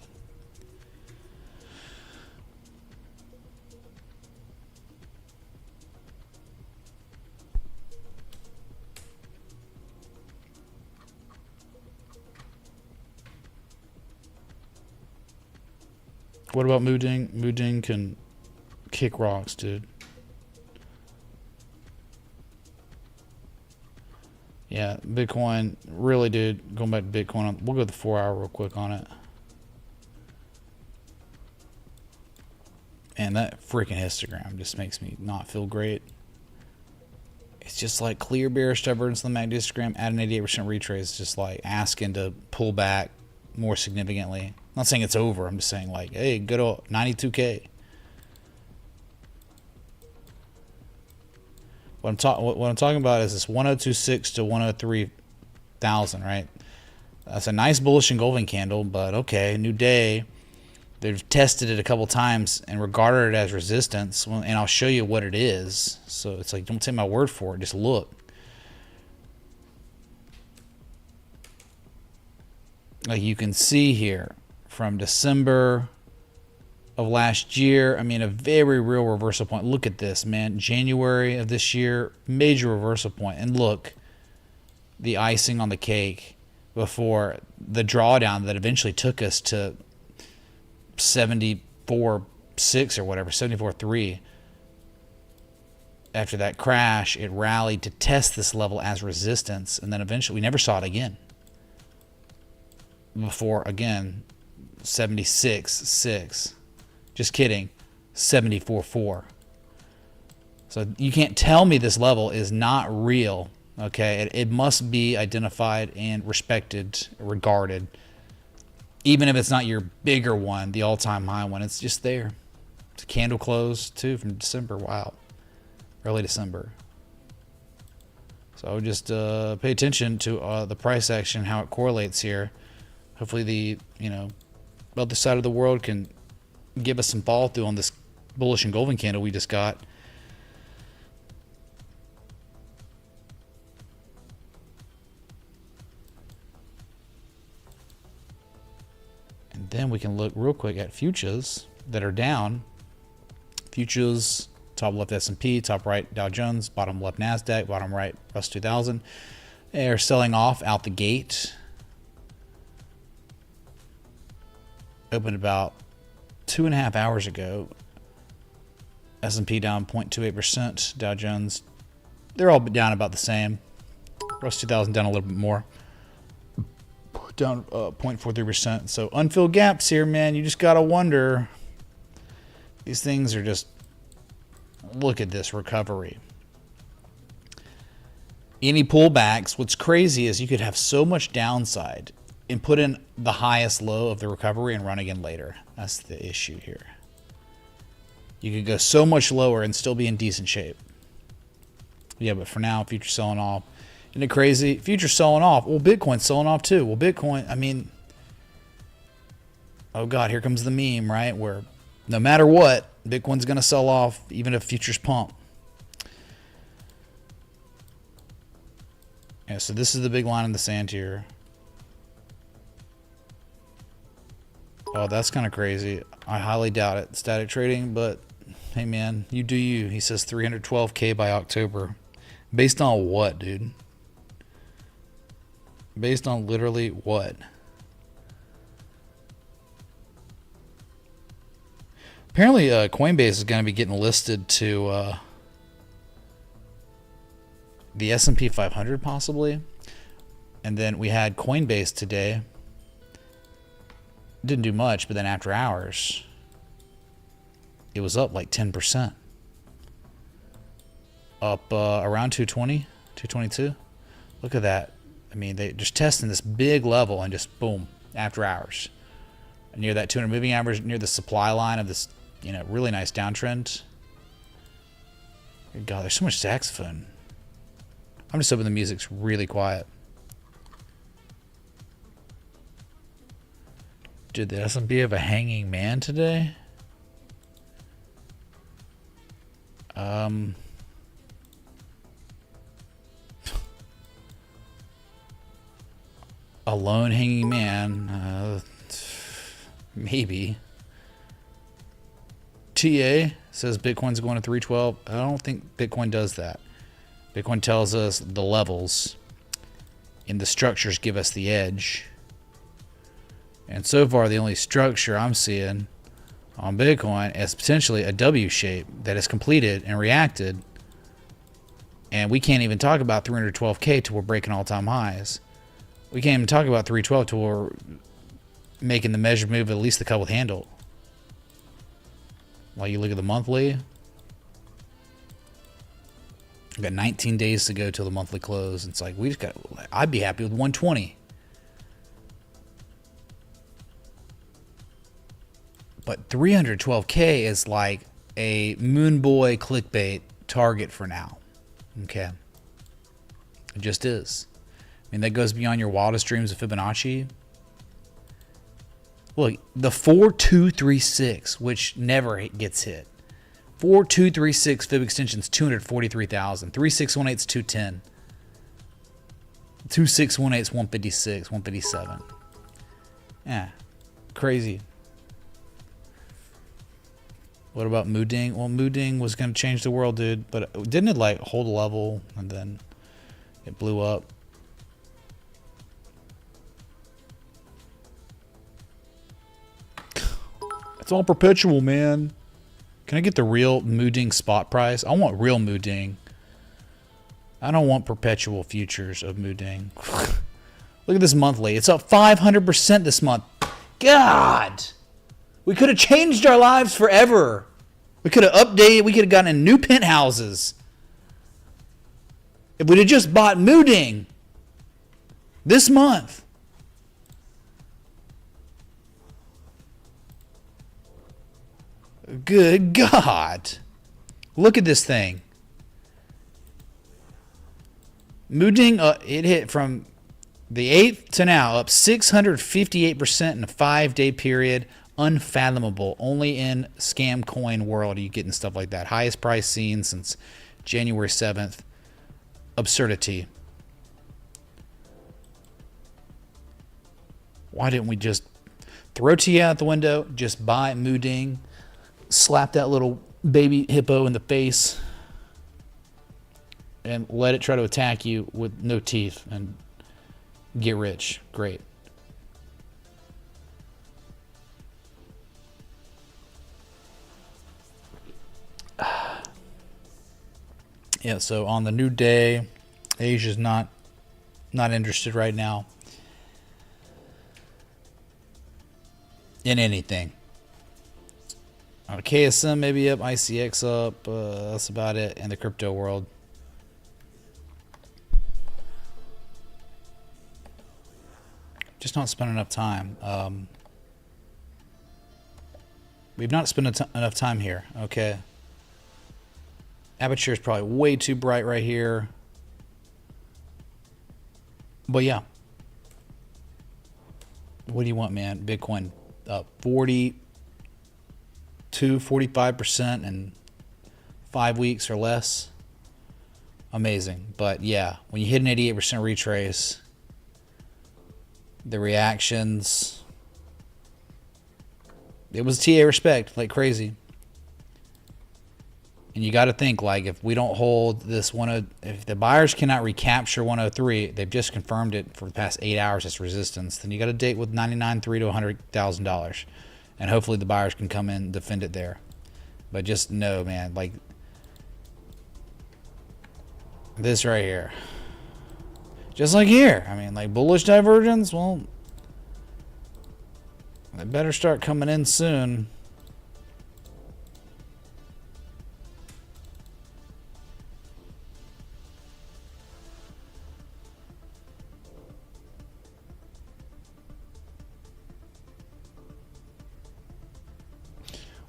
What about Mooding? Mooding can kick rocks, dude. Yeah, Bitcoin, really, dude. Going back to Bitcoin, we'll go to the 4 hour real quick on it. And that freaking histogram just makes me not feel great. It's just like clear bearish divergence on the MACD histogram at an 88% retrace, just like asking to pull back more significantly. I'm not saying it's over. I'm just saying, like, hey, good old 92K. What I'm talking about is this 1026 to 103,000, right? That's a nice bullish engulfing candle, but okay, new day. They've tested it a couple times and regarded it as resistance, and I'll show you what it is. So it's like, don't take my word for it, just look. Like you can see here from December of last year, I mean, a very real reversal point. Look at this, man. January of this year, major reversal point. And look, the icing on the cake before the drawdown that eventually took us to 74.6 or whatever, 74.3. After that crash, it rallied to test this level as resistance, and then eventually we never saw it again. Before, again, 76.6. Just kidding, 74.4. So you can't tell me this level is not real, okay? It must be identified and respected, regarded. Even if it's not your bigger one, the all-time high one, it's just there. It's a candle close, too, from December. Wow. Early December. So I would just pay attention to the price action, how it correlates here. Hopefully the, other side of the world can give us some follow through on this bullish engulfing candle we just got. And then we can look real quick at futures that are down. Futures, top left S&P, top right Dow Jones, bottom left NASDAQ, bottom right Russell 2000. They are selling off out the gate. Opened about 2.5 hours ago. S&P down 0.28%. Dow Jones, they're all down about the same. Russell 2000 down a little bit more. Down 0.43%. So unfilled gaps here, man. You just got to wonder. These things are just, look at this recovery. Any pullbacks, what's crazy is you could have so much downside and put in the highest low of the recovery and run again later. That's the issue here. You could go so much lower and still be in decent shape. Yeah, but for now, futures selling off. Isn't it crazy? Futures selling off. Well, Bitcoin's selling off too. Well, Bitcoin, I mean, oh God, here comes the meme, right? Where no matter what, Bitcoin's going to sell off even if futures pump. Yeah, so this is the big line in the sand here. Oh, that's kind of crazy. I highly doubt it. Static trading, but hey, man, you do you. He says 312K by October. Based on what, dude? Based on literally what? Apparently, Coinbase is going to be getting listed to the S&P 500 possibly. And then we had Coinbase today. Didn't do much, but then after hours, it was up like 10%. Up around 220, 222. Look at that. I mean, they just testing this big level and just boom, after hours. Near that 200 moving average, near the supply line of this, you know, really nice downtrend. God, there's so much saxophone. I'm just hoping the music's really quiet. Did the S&P have a hanging man today? A lone hanging man, maybe. TA says Bitcoin's going to 312. I don't think Bitcoin does that. Bitcoin tells us the levels, and the structures give us the edge. And so far, the only structure I'm seeing on Bitcoin is potentially a W shape that is completed and reacted. And we can't even talk about 312K till we're breaking all-time highs. We can't even talk about 312 till we're making the measured move at least the cut with handle. While you look at the monthly, we've got 19 days to go till the monthly close. It's like, we just got, I'd be happy with 120. But 312K is like a moon boy clickbait target for now. Okay. It just is. I mean, that goes beyond your wildest dreams of Fibonacci. Look, the 4236, which never gets hit. 4236 fib extensions, 243,000. 3618 is 210. 2618 is 156, 157. Yeah, crazy. What about Mooding? Well, Mooding was going to change the world, dude. But didn't it like hold a level and then it blew up? It's all perpetual, man. Can I get the real Mooding spot price? I want real Mooding. I don't want perpetual futures of Mooding. Look at this monthly. It's up 500% this month. God! We could have changed our lives forever. We could have updated. We could have gotten in new penthouses. If we'd have just bought Mooding this month. Good God. Look at this thing. Mooding, it hit from the 8th to now up 658% in a 5-day period. Unfathomable. Only in scam coin world are you getting stuff like that. Highest price seen since January 7th. Absurdity. Why didn't we just throw TA out the window, just buy Mooding, slap that little baby hippo in the face, and let it try to attack you with no teeth and get rich. Great. Yeah, so on the new day, Asia's not interested right now in anything. KSM maybe up, ICX up. That's about it in the crypto world. Just not spent enough time. We've not spent enough time here. Okay. Aperture is probably way too bright right here. But yeah. What do you want, man? Bitcoin up 45% in 5 weeks or less. Amazing. But yeah, when you hit an 88% retrace, the reactions, it was TA respect like crazy. And you got to think, like, if we don't hold this if the buyers cannot recapture 103, they've just confirmed it for the past 8 hours as resistance, then you got to date with $99,300 to $100,000. And hopefully the buyers can come in and defend it there. But just know, man, like, this right here. Just like here. I mean, like, bullish divergence, well, they better start coming in soon.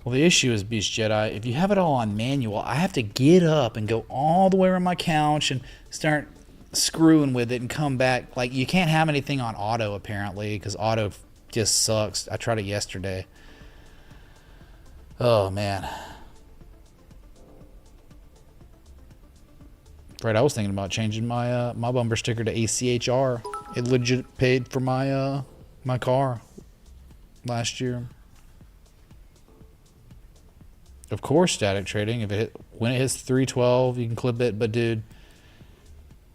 Well, the issue is, Beast Jedi, if you have it all on manual, I have to get up and go all the way around my couch and start screwing with it and come back. Like, you can't have anything on auto, apparently, because auto just sucks. I tried it yesterday. Oh, man. Right, I was thinking about changing my my bumper sticker to ACHR. It legit paid for my my car last year. Of course, static trading. When it hits 312, you can clip it. But dude,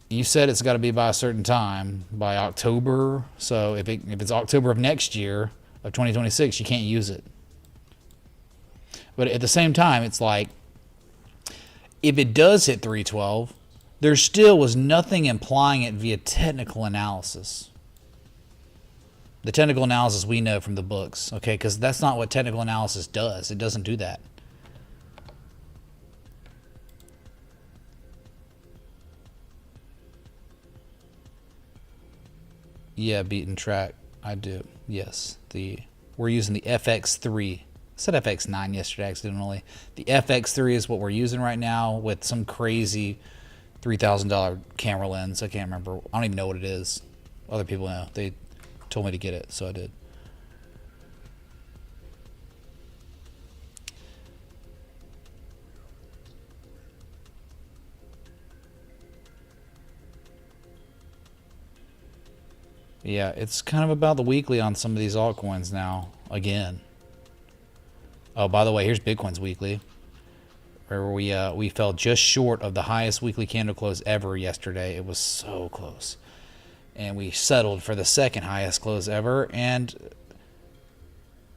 you said it's got to be by a certain time, by October. So if it's October of next year, of 2026, you can't use it. But at the same time, it's like, if it does hit 312, there still was nothing implying it via technical analysis. The technical analysis we know from the books, okay? Because that's not what technical analysis does. It doesn't do that. Yeah, beaten track. I do. Yes. We're using the FX3. I said FX9 yesterday accidentally. The FX3 is what we're using right now with some crazy $3,000 camera lens. I can't remember. I don't even know what it is. Other people know. They told me to get it, so I did. Yeah, it's kind of about the weekly on some of these altcoins now, again. Oh, by the way, here's Bitcoin's weekly, where we fell just short of the highest weekly candle close ever yesterday. It was so close. And we settled for the second highest close ever. And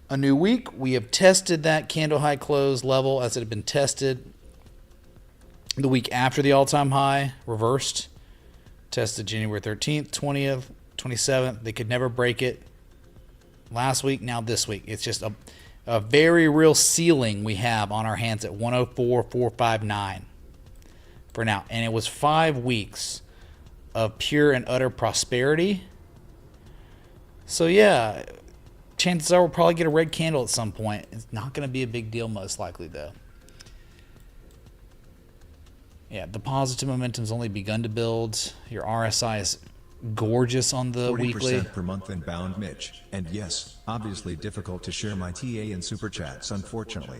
a new week, we have tested that candle high close level as it had been tested the week after the all-time high, reversed. Tested January 13th, 20th. 27th. They could never break it last week, now this week. It's just a very real ceiling we have on our hands at 104,459 for now. And it was 5 weeks of pure and utter prosperity. So yeah, chances are we'll probably get a red candle at some point. It's not going to be a big deal most likely though. Yeah, the positive momentum's only begun to build. Your RSI is gorgeous on the 40% weekly. Per month inbound, Mitch. And yes, obviously difficult to share my TA in super chats, unfortunately.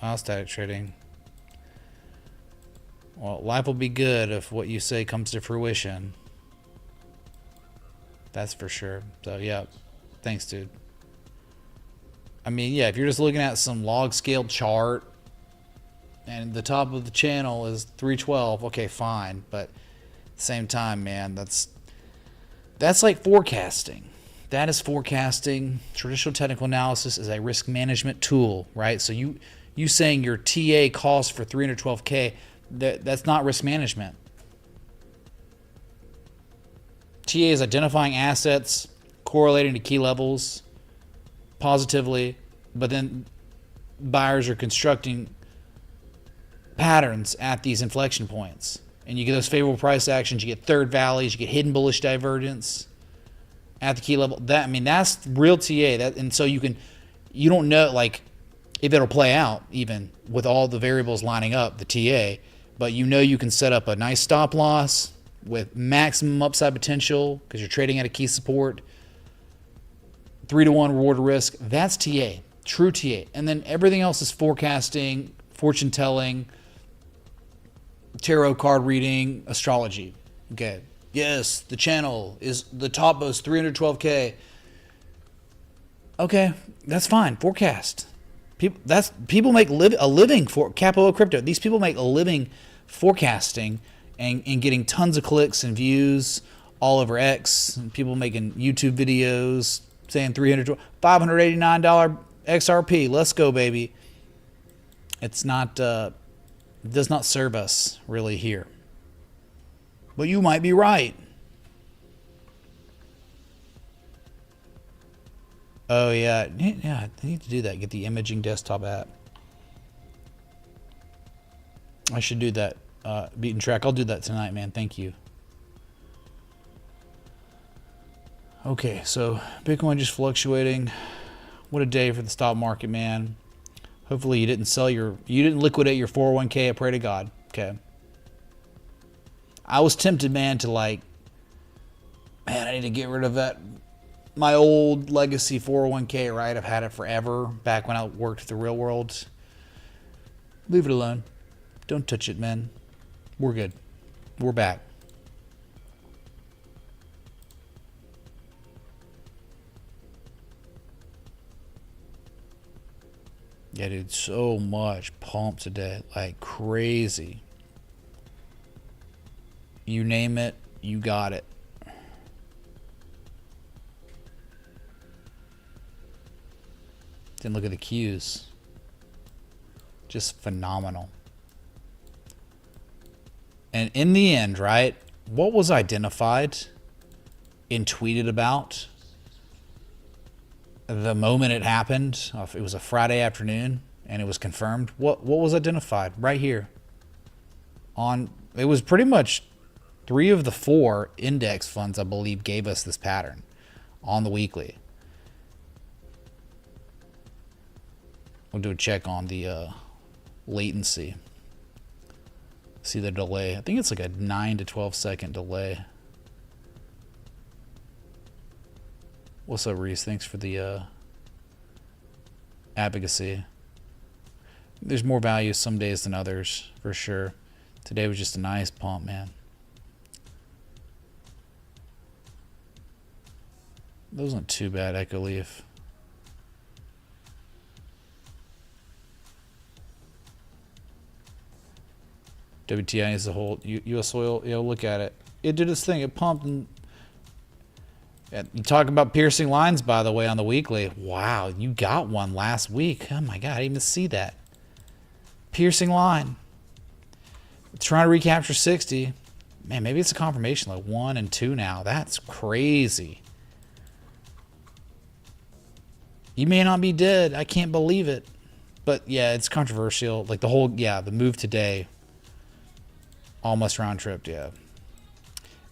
I'll static trading. Well, life will be good if what you say comes to fruition. That's for sure. So, yeah. Thanks, dude. I mean, yeah, if you're just looking at some log scale chart and the top of the channel is 312, okay, fine. But at the same time, man, that's like forecasting. That is forecasting. Traditional technical analysis is a risk management tool, right? So you saying your TA calls for 312K, that's not risk management. TA is identifying assets, correlating to key levels positively, but then buyers are constructing patterns at these inflection points. And you get those favorable price actions, you get third valleys, you get hidden bullish divergence at the key level. That's real TA. And so you don't know like if it'll play out even with all the variables lining up, the TA, but you can set up a nice stop loss with maximum upside potential because you're trading at a key support, 3-to-1 reward to risk. That's TA, true TA. And then everything else is forecasting, fortune telling, tarot card reading, astrology. Okay. Yes, the channel is the top is 312K. Okay, that's fine. Forecast. People make a living for Capo Crypto. These people make a living forecasting and getting tons of clicks and views all over X. And people making YouTube videos saying $589 XRP. Let's go, baby. It's not does not serve us really here. But you might be right. Oh yeah, I need to do that. Get the imaging desktop app. I should do that. Beaten track. I'll do that tonight, man. Thank you. Okay, so Bitcoin just fluctuating. What a day for the stock market, man. Hopefully you didn't liquidate your 401k. I pray to God. Okay. I was tempted, man, I need to get rid of that. My old legacy 401k, right? I've had it forever, back when I worked the real world. Leave it alone. Don't touch it, man. We're good. We're back. Yeah, dude, so much pump today. Like crazy. You name it, you got it. Then look at the Qs. Just phenomenal. And in the end, right, what was identified and tweeted about the moment it happened? It was a Friday afternoon and it was confirmed. What was identified right here? It was pretty much 3 of the 4 index funds, I believe, gave us this pattern on the weekly. We'll do a check on the latency. See the delay. I think it's like a 9 to 12 second delay. What's up, Reese? Thanks for the advocacy. There's more value some days than others, for sure. Today was just a nice pump, man. That wasn't too bad, Echo Leaf. WTI is the whole U.S. oil. Look at it. It did its thing. It pumped. And you talk about piercing lines, by the way, on the weekly. Wow, you got one last week. Oh my God, I didn't even see that. Piercing line. Trying to recapture 60. Man, maybe it's a confirmation, like 1 and 2 now. That's crazy. You may not be dead. I can't believe it. But yeah, it's controversial. Like the move today. Almost round tripped, yeah.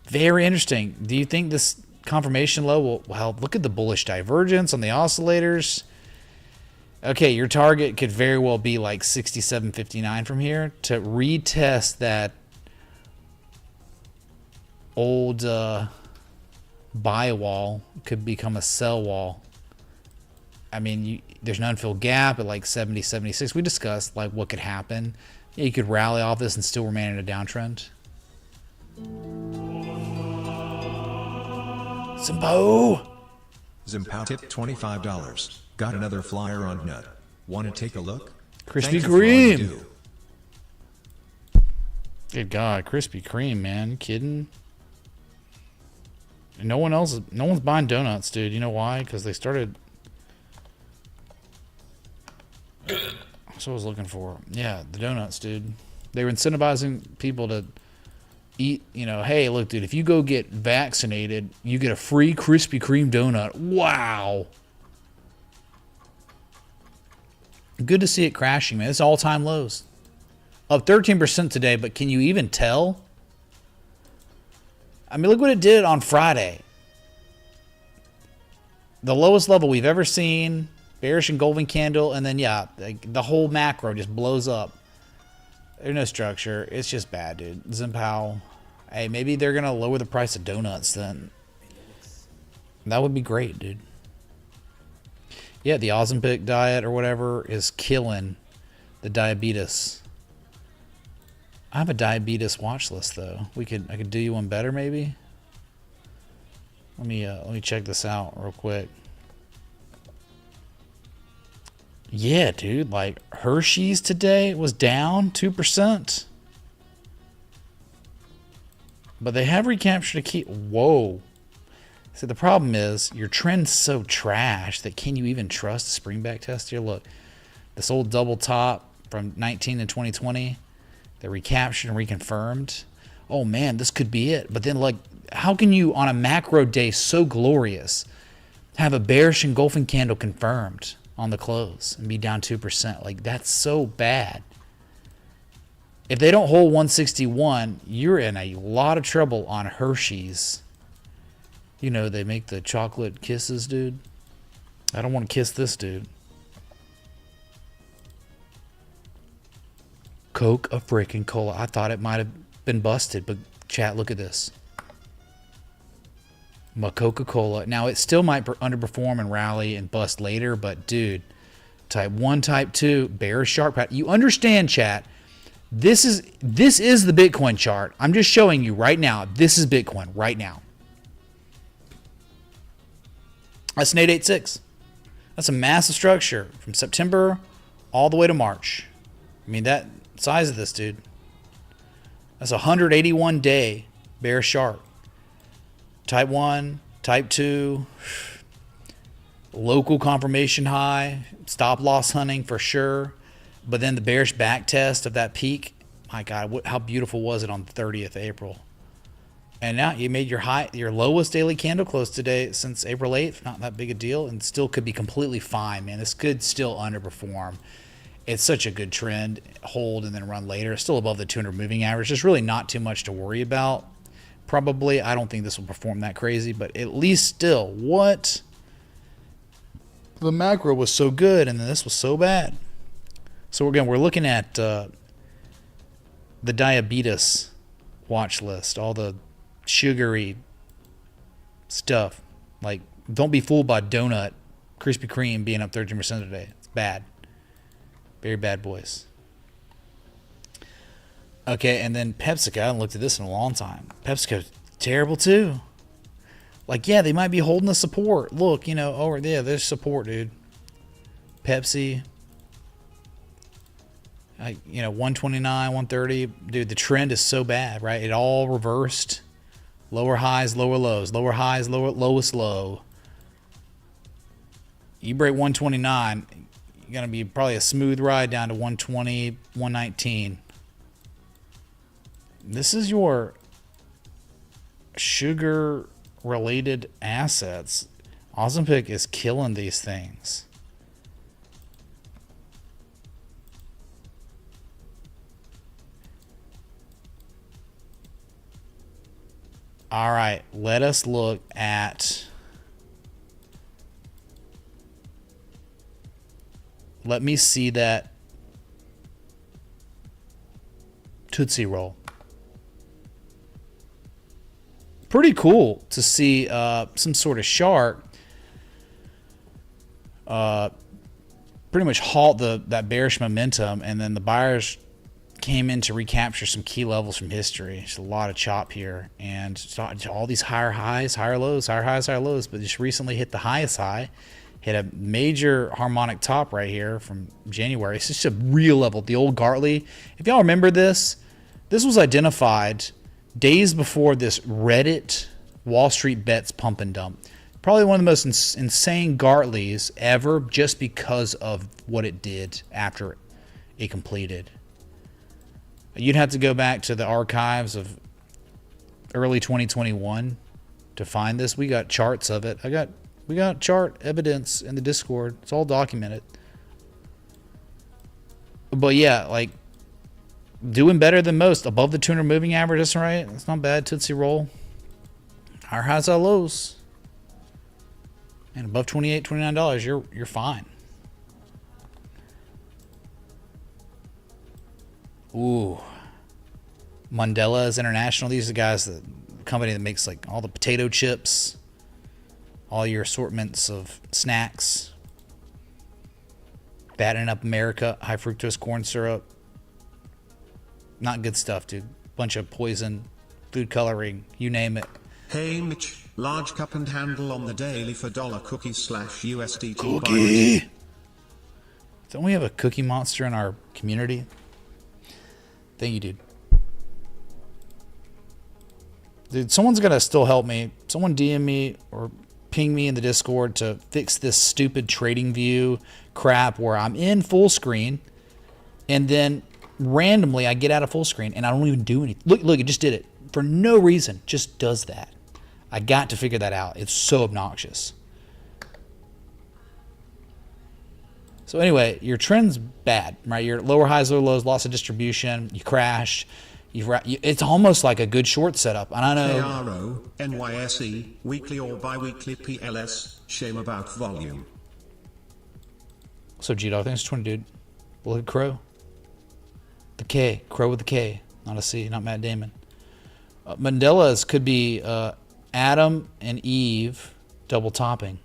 Very interesting. Do you think this confirmation low will help? Look at the bullish divergence on the oscillators. Okay, your target could very well be like 67.59 from here to retest that old buy wall. Could become a sell wall. I mean, there's an unfilled gap at like 70, 76. We discussed like what could happen. You could rally off this and still remain in a downtrend. Simpo. Zimpow tip $25. Got another flyer on nut. Want to take a look? Krispy Thank you for all you Kreme. do. Good God, Krispy Kreme, man. You kidding? No one's buying donuts, dude. You know why? Because they started. That's what I was looking for. Yeah, the donuts, dude. They were incentivizing people to eat. You know, hey, look, dude. If you go get vaccinated, you get a free Krispy Kreme donut. Wow. Good to see it crashing, man. It's all-time lows. Up 13% today, but can you even tell? I mean, look what it did on Friday. The lowest level we've ever seen. Bearish engulfing candle, and then, yeah, the whole macro just blows up. There's no structure. It's just bad, dude. Zimpow. Hey, maybe they're going to lower the price of donuts then. That would be great, dude. Yeah, the Ozempic diet or whatever is killing the diabetes. I have a diabetes watch list though. I could do you one better maybe. Let me check this out real quick. Yeah, dude, like Hershey's today was down 2%. But they have recaptured a key. Whoa. So the problem is your trend's so trash that can you even trust the spring back test here? Look, this old double top from 19 to 2020. They recaptured and reconfirmed. Oh man, this could be it. But then, like, how can you on a macro day so glorious have a bearish engulfing candle confirmed on the close and be down 2%? Like, that's so bad. If they don't hold 161, you're in a lot of trouble on Hershey's. You know, they make the chocolate kisses, dude. I don't want to kiss this dude. Coca freaking Cola. I thought it might have been busted, but chat, look at this. My Coca-Cola. Now, it still might underperform and rally and bust later, but dude, type 1, type 2, bearish sharp pattern. You understand, chat. This is the Bitcoin chart. I'm just showing you right now. This is Bitcoin right now. That's an 886. That's a massive structure from September all the way to March. I mean, that size of this, dude. That's a 181 day bear sharp. Type 1, type 2, local confirmation high, stop loss hunting for sure. But then the bearish back test of that peak, my God, how beautiful was it on the 30th of April? And now you made your lowest daily candle close today since April 8th. Not that big a deal, and still could be completely fine, man. This could still underperform. It's such a good trend. Hold and then run later. Still above the 200 moving average. There's really not too much to worry about. Probably, I don't think this will perform that crazy, but at least still, what? The macro was so good, and then this was so bad. So again, we're looking at the diabetes watch list, all the sugary stuff. Like, don't be fooled by donut, Krispy Kreme being up 13% today. It's bad. Very bad, boys. Okay, and then PepsiCo. I haven't looked at this in a long time. PepsiCo's terrible too. Like, yeah, they might be holding the support. Look, you know, over there, there's support, dude. Pepsi. You know, 129, 130. Dude, the trend is so bad, right? It all reversed. Lower highs, lower lows. Lower highs, lowest low. You break 129, you're going to be probably a smooth ride down to 120, 119. This is your sugar-related assets. Ozempic is killing these things. All right, let us look at... Let me see that Tootsie Roll. Pretty cool to see some sort of shark pretty much halt that bearish momentum, and then the buyers came in to recapture some key levels from history. Just a lot of chop here, and all these higher highs, higher lows, higher highs, higher lows, but just recently hit the highest high, hit a major harmonic top right here from January. It's just a real level. The old Gartley. If y'all remember this was identified days before this Reddit Wall Street Bets pump and dump. Probably one of the most insane Gartleys ever, just because of what it did after it completed. You'd have to go back to the archives of early 2021 to find this. We got charts of it. We got chart evidence in the Discord. It's all documented. But yeah, like doing better than most. Above the 200 moving average, that's right. That's not bad. Tootsie roll. Higher highs, higher lows. And above $28, $29, you're fine. Ooh. Mandela's International. These are the guys, the company that makes like all the potato chips, all your assortments of snacks. Fattening up America, high fructose corn syrup. Not good stuff, dude. Bunch of poison, food coloring, you name it. Hey Mitch, large cup and handle on the daily for dollar cookie / USDT. Cookie. Don't we have a cookie monster in our community? Thank you, dude. Dude, someone's got to still help me. Someone DM me or ping me in the Discord to fix this stupid trading view crap where I'm in full screen and then randomly I get out of full screen and I don't even do anything. Look, it just did it. For no reason. Just does that. I got to figure that out. It's so obnoxious. So anyway, your trend's bad, right? Your lower highs, lower lows, loss of distribution, you crashed. It's almost like a good short setup. And I know KRO, NYSE, weekly or bi-weekly PLS, shame about volume. So G-Dog, thanks for 20, dude. We'll look at Crow. The K. Crow with the K. Not a C, not Matt Damon. Mandela's could be Adam and Eve double topping,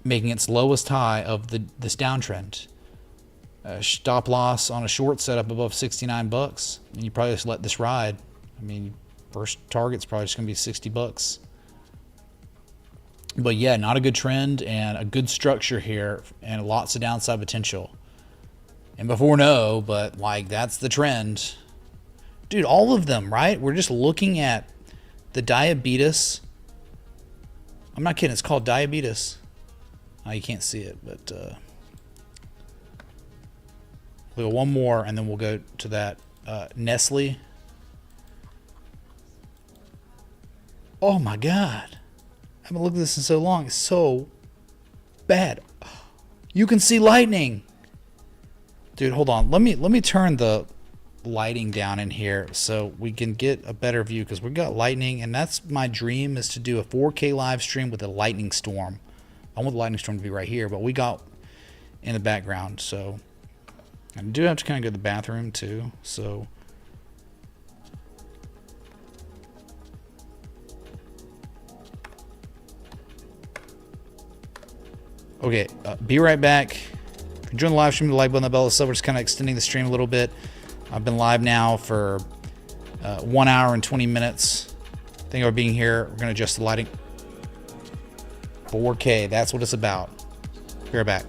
making its lowest high of this downtrend. Stop loss on a short setup above $69, and you probably just let this ride. I mean, first target's probably just gonna be $60. But yeah, not a good trend and a good structure here, and lots of downside potential. And before no, but like that's the trend, dude. All of them, right? We're just looking at the diabetes. I'm not kidding. It's called diabetes. Oh, you can't see it, but. We'll go one more, and then we'll go to that Nestle. Oh my God! I haven't looked at this in so long. It's so bad. You can see lightning, dude. Hold on. Let me turn the lighting down in here so we can get a better view because we got lightning, and that's my dream is to do a 4K live stream with a lightning storm. I want the lightning storm to be right here, but we got in the background, so. I do have to kind of go to the bathroom too, so. Okay, be right back. If you're enjoying the live stream, the like button, the bell, so we're just kind of extending the stream a little bit. I've been live now for 1 hour and 20 minutes. Thank you for being here. We're going to adjust the lighting. 4K, that's what it's about. Be right back.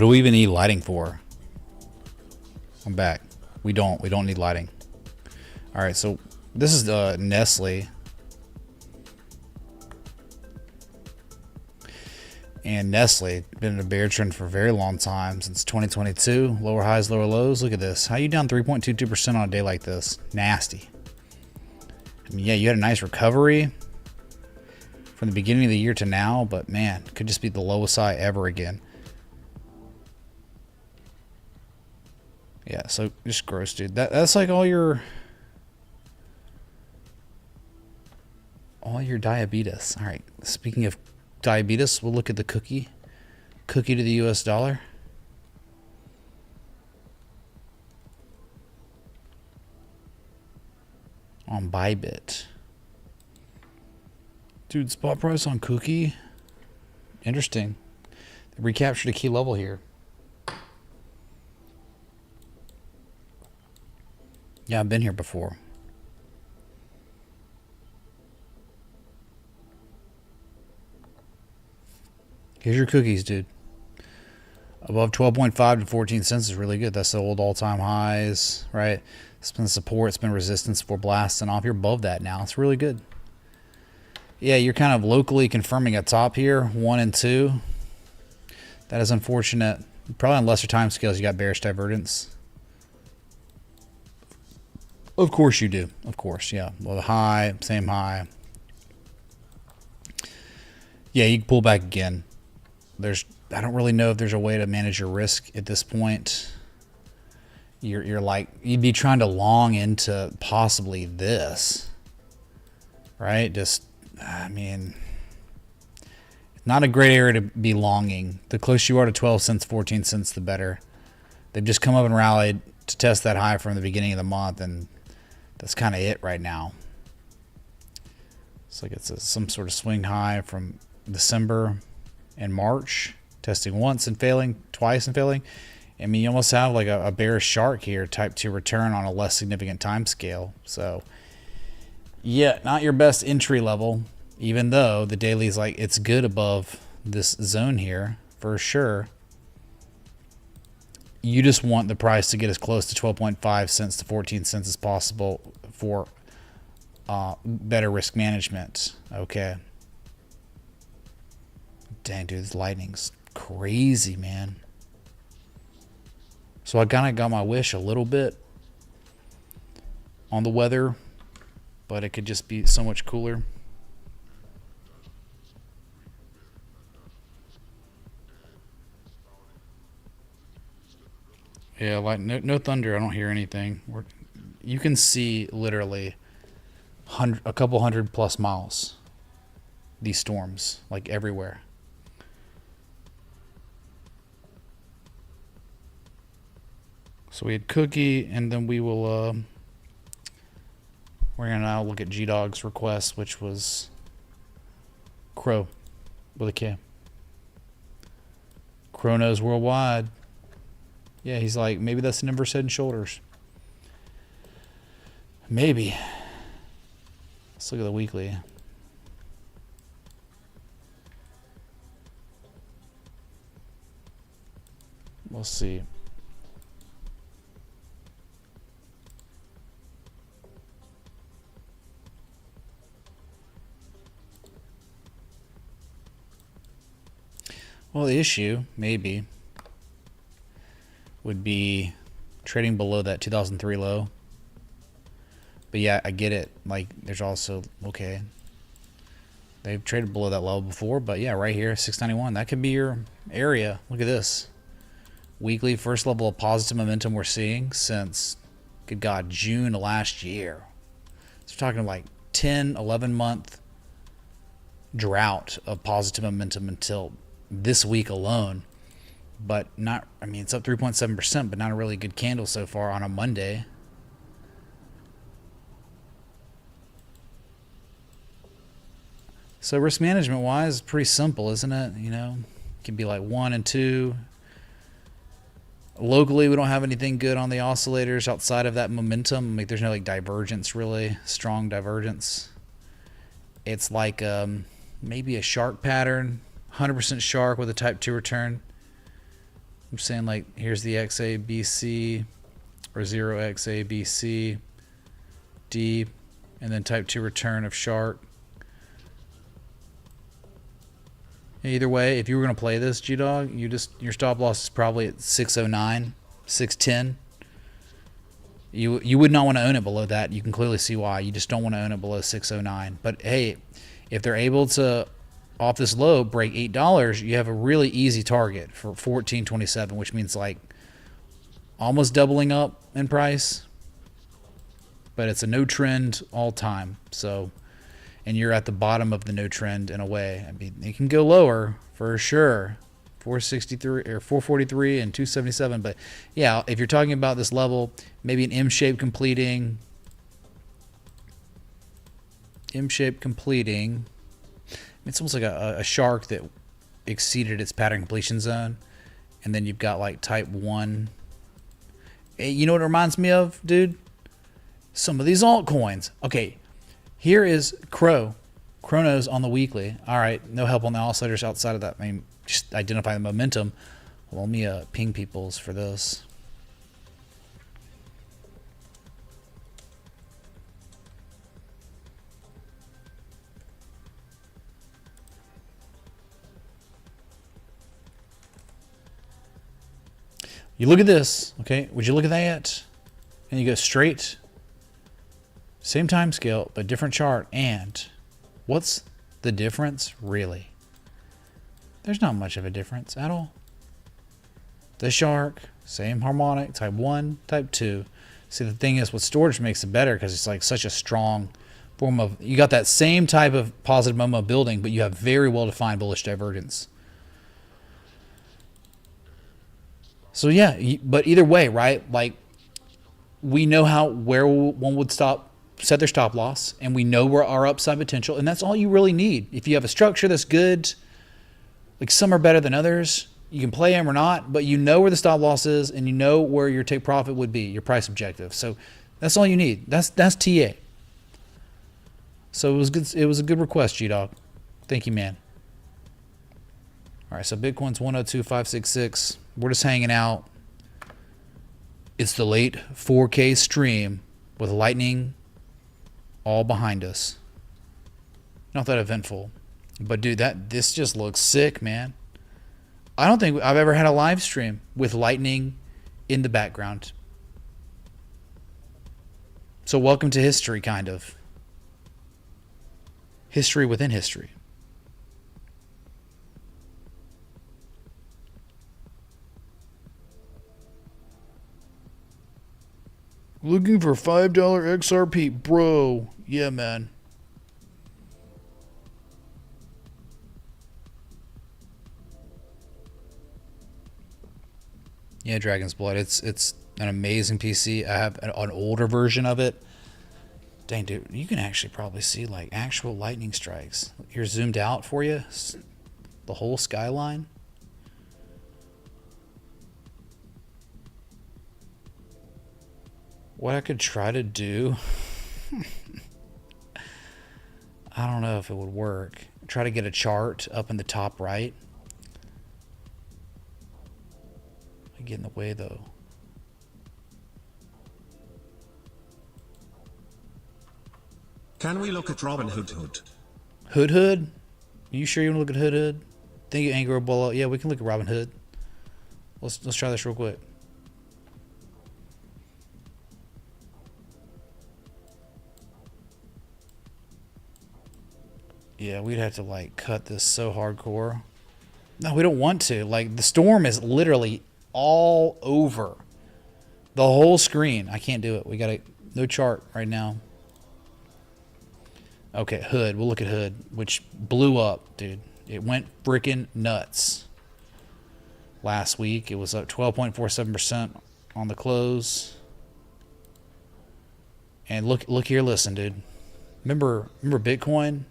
What do we even need lighting for? I'm back. We don't need lighting. All right, so this is Nestle. And Nestle been in a bear trend for a very long time, since 2022. Lower highs, lower lows. Look at this. How you down 3.22% on a day like this? Nasty. I mean, yeah, you had a nice recovery from the beginning of the year to now, but man, could just be the lowest high ever again. Yeah, so just gross, dude. That's like all your diabetes. All right, speaking of diabetes, we'll look at the cookie to the US dollar. On Bybit. Dude, spot price on cookie. Interesting. They recaptured a key level here. Yeah, I've been here before. Here's your cookies, dude. Above 12.5 to 14 cents is really good. That's the old all-time highs, right? It's been support, it's been resistance for blasting off. You're above that now. It's really good. Yeah, you're kind of locally confirming a top here, 1 and 2. That is unfortunate. Probably on lesser time scales, you got bearish divergence. Of course you do. Of course, yeah. Well, the high, same high. Yeah, you can pull back again. I don't really know if there's a way to manage your risk at this point. You're like, you'd be trying to long into possibly this, right? Just, I mean, it's not a great area to be longing. The closer you are to 12 cents, 14 cents, the better. They've just come up and rallied to test that high from the beginning of the month, and that's kind of it right now. It's like it's some sort of swing high from December and March, testing once and failing, twice and failing. I mean, you almost have like a bearish shark here, type 2 return on a less significant time scale. So, yeah, not your best entry level, even though the daily is like, it's good above this zone here for sure. You just want the price to get as close to 12.5 cents to 14 cents as possible for better risk management. Okay. Dang, dude, this lightning's crazy, man. So I kind of got my wish a little bit on the weather, but it could just be so much cooler. Yeah, like no thunder. I don't hear anything. You can see literally a couple hundred plus miles. These storms, like everywhere. So we had cookie, and then we will. We're gonna now look at G-Dog's request, which was Crow with a K. Kronos worldwide. Yeah, he's like, maybe that's an inverse head and shoulders. Maybe. Let's look at the weekly. We'll see. Well, the issue, maybe, would be trading below that 2003 low. But yeah, I get it. Like, there's also, okay, they've traded below that level before, but yeah, right here, 691, that could be your area. Look at this. Weekly first level of positive momentum we're seeing since, good God, June of last year. So we're talking like 10, 11 month drought of positive momentum until this week alone. But not, I mean, it's up 3.7%, but not a really good candle so far on a Monday. So risk management wise, it's pretty simple, isn't it? You know, it can be like 1 and 2. Locally, we don't have anything good on the oscillators outside of that momentum. Like, there's no like divergence, really strong divergence. It's like maybe a shark pattern, 100% shark with a type 2 return. I'm saying like here's the XABC or 0XABC D, and then type 2 return of shark. Either way, if you were going to play this, G-Dog, your stop loss is probably at 609, 610. You would not want to own it below that. You can clearly see why. You just don't want to own it below 609. But hey, if they're able to, off this low, break $8, you have a really easy target for 14.27, which means like almost doubling up in price. But it's a no trend all time. So, and you're at the bottom of the no trend in a way. I mean, it can go lower for sure. 463 or 443 and 277. But yeah, if you're talking about this level, maybe an M shape completing. It's almost like a shark that exceeded its pattern completion zone. And then you've got like type 1. You know what it reminds me of, dude? Some of these altcoins. Okay, here is Kronos on the weekly. All right, no help on the oscillators outside of that. I mean, just identify the momentum. Well, let me ping peoples for this. You look at this, okay? Would you look at that? And you go straight. Same time scale, but different chart. And what's the difference, really? There's not much of a difference at all. The shark, same harmonic, type 1, type 2. See, the thing is, with storage makes it better because it's like such a strong form of... You got that same type of positive momentum building, but you have very well-defined bullish divergence. So yeah, but either way, right? Like, we know where one would set their stop loss, and we know where our upside potential, and that's all you really need. If you have a structure that's good, like some are better than others, you can play them or not, but you know where the stop loss is, and you know where your take profit would be, your price objective. So that's all you need. That's TA. So it was good. It was a good request, G-Dog. Thank you, man. All right, so Bitcoin's 102,566. We're just hanging out. It's the late 4K stream with lightning all behind us. Not that eventful, but dude, this just looks sick, man. I don't think I've ever had a live stream with lightning in the background. So welcome to history, kind of. History within history. Looking for $5 XRP, bro. Yeah, man. Yeah, Dragon's Blood. It's an amazing PC. I have an older version of it. Dang, dude, you can actually probably see like actual lightning strikes. Here's zoomed out for you. The whole skyline. What I could try to do, I don't know if it would work. Try to get a chart up in the top right. I get in the way though. Can we look at Robinhood? Hood? Are you sure you want to look at Hood? Thank you, Angro Bolo. Yeah, we can look at Robinhood. Let's try this real quick. Yeah, we'd have to like cut this so hardcore. No, we don't want to. Like, the storm is literally all over the whole screen. I can't do it. We got no chart right now. Okay, Hood. We'll look at Hood, which blew up, dude. It went freaking nuts. Last week, it was up 12.47% on the close. And look here, listen, dude. Remember Bitcoin?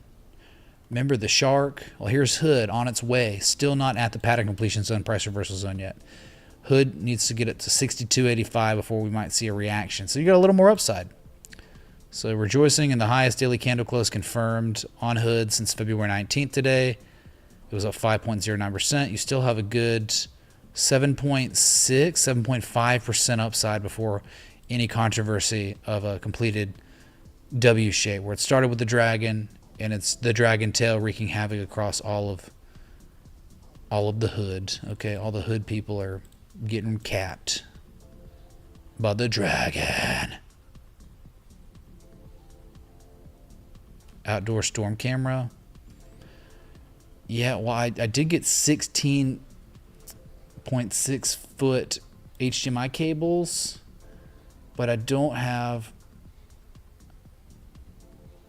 Remember the shark? Well, here's Hood on its way. Still not at the pattern completion zone, price reversal zone yet. Hood needs to get it to 62.85 before we might see a reaction. So you got a little more upside. So rejoicing in the highest daily candle close confirmed on Hood since February 19th today. It was up 5.09%. You still have a good 7.6, 7.5% upside before any controversy of a completed W shape, where it started with the dragon, and it's the dragon tail wreaking havoc across all of the hood. Okay, all the hood people are getting capped by the dragon. Outdoor storm camera. Yeah, well, I did get 16.6 foot HDMI cables, but I don't have.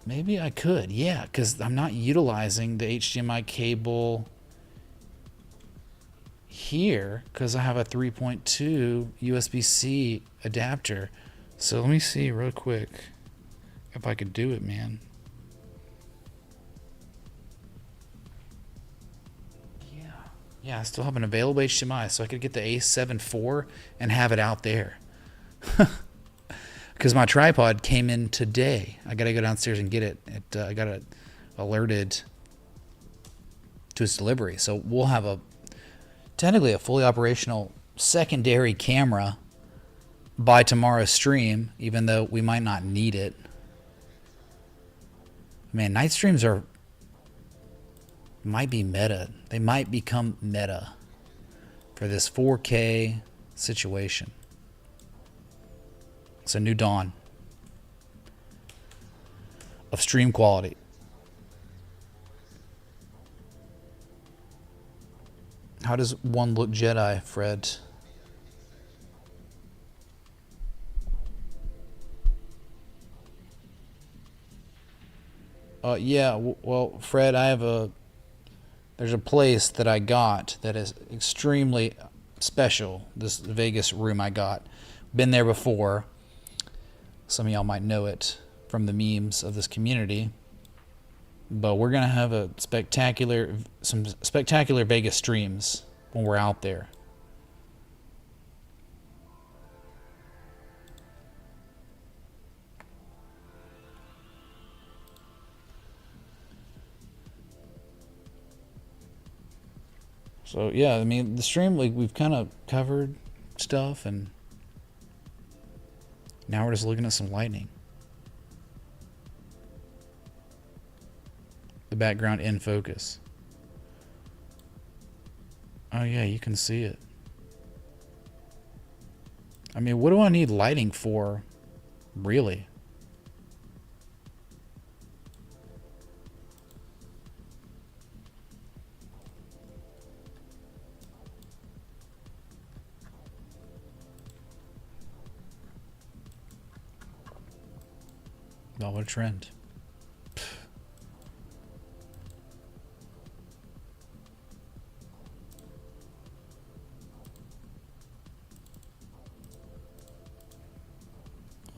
Maybe I could, yeah, because I'm not utilizing the HDMI cable here because I have a 3.2 USB-C adapter. So let me see real quick if I could do it, man. Yeah, I still have an available HDMI, so I could get the A7 IV and have it out there. Because my tripod came in today. I got to go downstairs and get it. I got it alerted to its delivery. So we'll have technically a fully operational secondary camera by tomorrow's stream, even though we might not need it. Man, night streams might be meta. They might become meta for this 4K situation. It's a new dawn of stream quality. How does one look Jedi, Fred? Yeah, well, Fred, there's a place that I got that is extremely special. This Vegas room I got. Been there before. Some of y'all might know it from the memes of this community. But we're going to have some spectacular Vegas streams when we're out there. So yeah, I mean, the stream, like, we've kind of covered stuff, and now we're just looking at some lightning. The background in focus. Oh yeah, you can see it. I mean, what do I need lighting for, really? Oh, what a trend.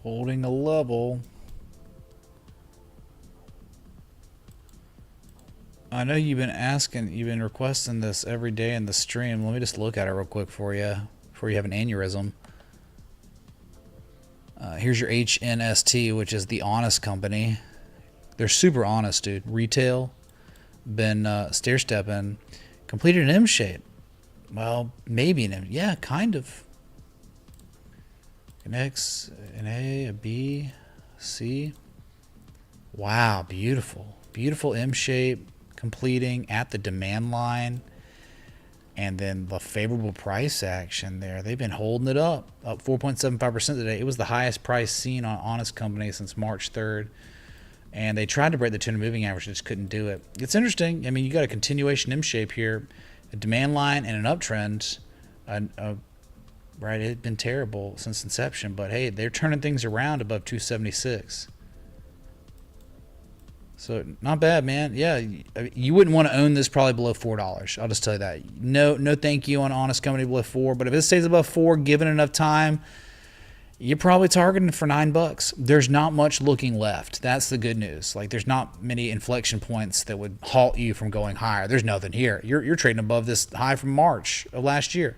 Holding a level. I know you've been requesting this every day in the stream. Let me just look at it real quick for you before you have an aneurysm. Here's your HNST, which is the honest company. They're super honest, dude. Retail, been stair-stepping, completed an M shape. Well, maybe an M. Yeah, kind of. An X, an A, a B, C. Wow, beautiful. Beautiful M shape, completing at the demand line. And then the favorable price action there. They've been holding it up 4.75% today. It was the highest price seen on Honest Company since March 3rd. And they tried to break the 200 moving average, just couldn't do it. It's interesting. I mean, you got a continuation M shape here, a demand line and an uptrend. Right, it had been terrible since inception, but hey, they're turning things around above 276. So not bad, man. Yeah, you wouldn't want to own this probably below $4. I'll just tell you that. No, thank you on Honest Company below 4. But if it stays above 4, given enough time, you're probably targeting for $9. There's not much looking left. That's the good news. Like, there's not many inflection points that would halt you from going higher. There's nothing here. You're trading above this high from March of last year.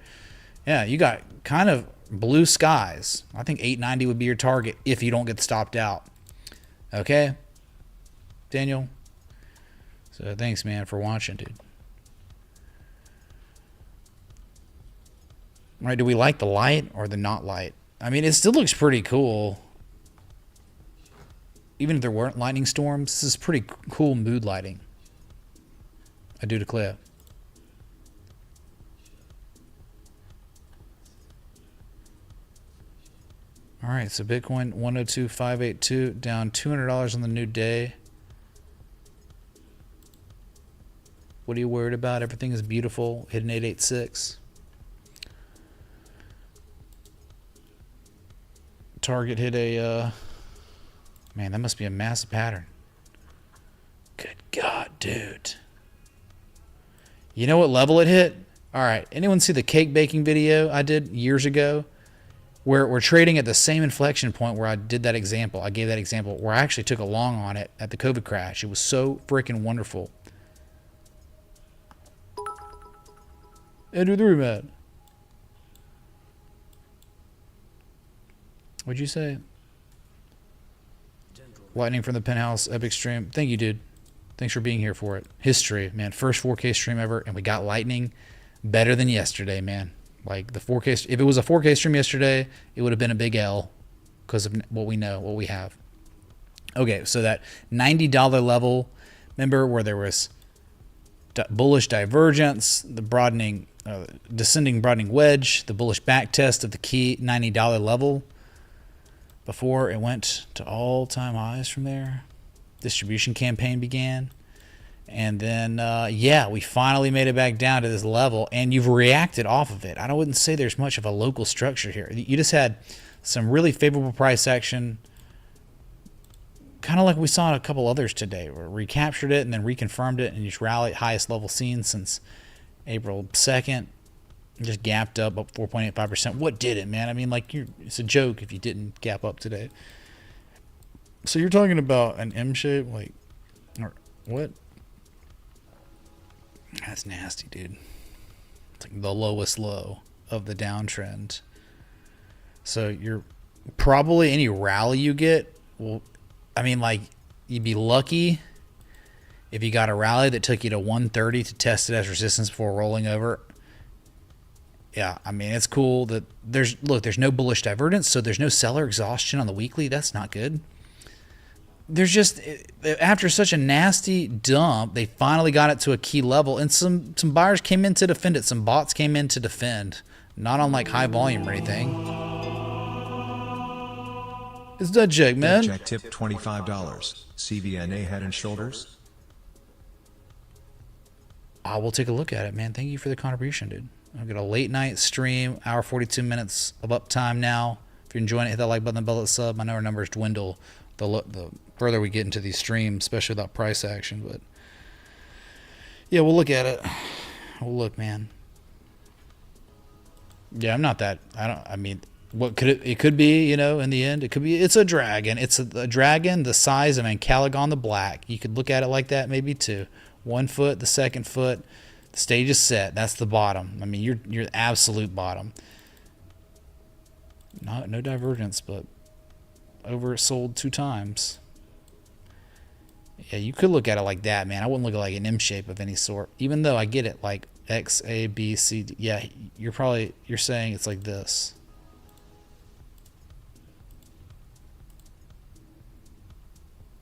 Yeah, you got kind of blue skies. I think 890 would be your target if you don't get stopped out. Okay, Daniel? So thanks, man, for watching, dude. Right? Do we like the light or the not light? I mean, it still looks pretty cool. Even if there weren't lightning storms, this is pretty cool mood lighting. I do declare. All right, so Bitcoin 102,582 down $200 on the new day. What are you worried about? Everything is beautiful. Hidden 886. Target hit a man, that must be a massive pattern. Good God, dude. You know what level it hit? All right, anyone see the cake baking video I did years ago? Where we're trading at the same inflection point where I did that example. I gave that example where I actually took a long on it at the COVID crash. It was so freaking wonderful. Enter the room, man. What'd you say? Lightning from the penthouse, epic stream. Thank you, dude. Thanks for being here for it. History, man. First 4K stream ever, and we got lightning better than yesterday, man. Like the 4K, if it was a 4K stream yesterday, it would have been a big L because of what we know, what we have. Okay, so that $90 level, remember where there was bullish divergence, the broadening, descending broadening wedge, the bullish back test of the key $90 level before it went to all-time highs from there. Distribution campaign began. And then, yeah, we finally made it back down to this level, and you've reacted off of it. I wouldn't say there's much of a local structure here. You just had some really favorable price action, kind of like we saw in a couple others today, where we recaptured it and then reconfirmed it, and just rallied highest level seen since April 2nd. Just gapped up 4.85%. What did it, man? I mean, like, it's a joke if you didn't gap up today. So you're talking about an M shape, like, or what? That's nasty, dude. It's like the lowest low of the downtrend. So you're probably any rally you get, well, I mean, like, you'd be lucky if you got a rally that took you to 130 to test it as resistance before rolling over. Yeah, I mean, it's cool that there's no bullish divergence, so there's no seller exhaustion on the weekly. That's not good. There's just, after such a nasty dump, they finally got it to a key level, and some buyers came in to defend it. Some bots came in to defend, not on like high volume or anything. It's dead check, man. Dead check tip $25. CVNA Head and Shoulders. I will take a look at it, man. Thank you for the contribution, dude. I've got a late night stream, hour 42 minutes of uptime now. If you're enjoying it, hit that like button, bell, sub. I know our numbers dwindle the further we get into these streams, especially without price action. But yeah, we'll look at it. We'll look, man. Yeah, I'm not that. I mean, what could it could be, you know, in the end, it's a dragon. It's a dragon the size of Ancalagon the Black. You could look at it like that, maybe too. 1 foot, the second foot, the stage is set. That's the bottom. I mean, you're the absolute bottom. No divergence, but oversold 2 times. Yeah, you could look at it like that, man. I wouldn't look at it like an M shape of any sort, even though I get it, like X, A, B, C, D. Yeah, you're saying it's like this.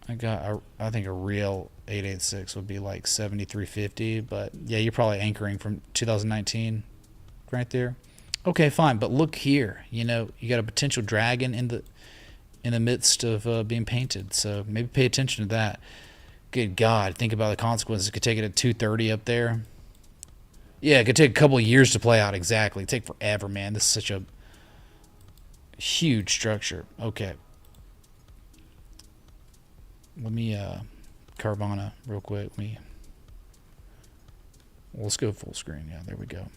I think a real 886 would be like 7350, but yeah, you're probably anchoring from 2019 right there. Okay, fine, but look here, you know, you got a potential dragon in the midst of being painted, so maybe pay attention to that. Good God, think about the consequences. It could take it at 230 up there. Yeah, it could take a couple of years to play out. Exactly. It'd take forever, man. This is such a huge structure. Okay. Let me Carvana real quick. Let's go full screen. Yeah, there we go.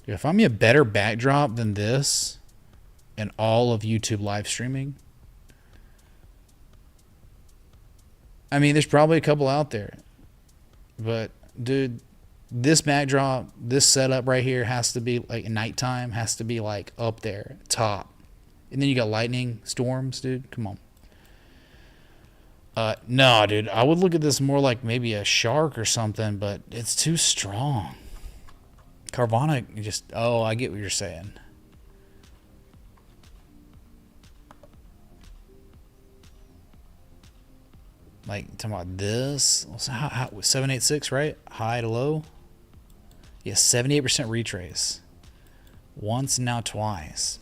Yeah, if I'm a better backdrop than this and all of YouTube live streaming, I mean, there's probably a couple out there. But, dude, this backdrop, this setup right here has to be, like, nighttime, has to be, like, up there, top. And then you got lightning storms, dude. Come on. No, dude. I would look at this more like maybe a shark or something, but it's too strong. Carvana just... Oh, I get what you're saying. Like, talking about this. How 786, right? High to low. Yeah, 78% retrace. Once and now twice.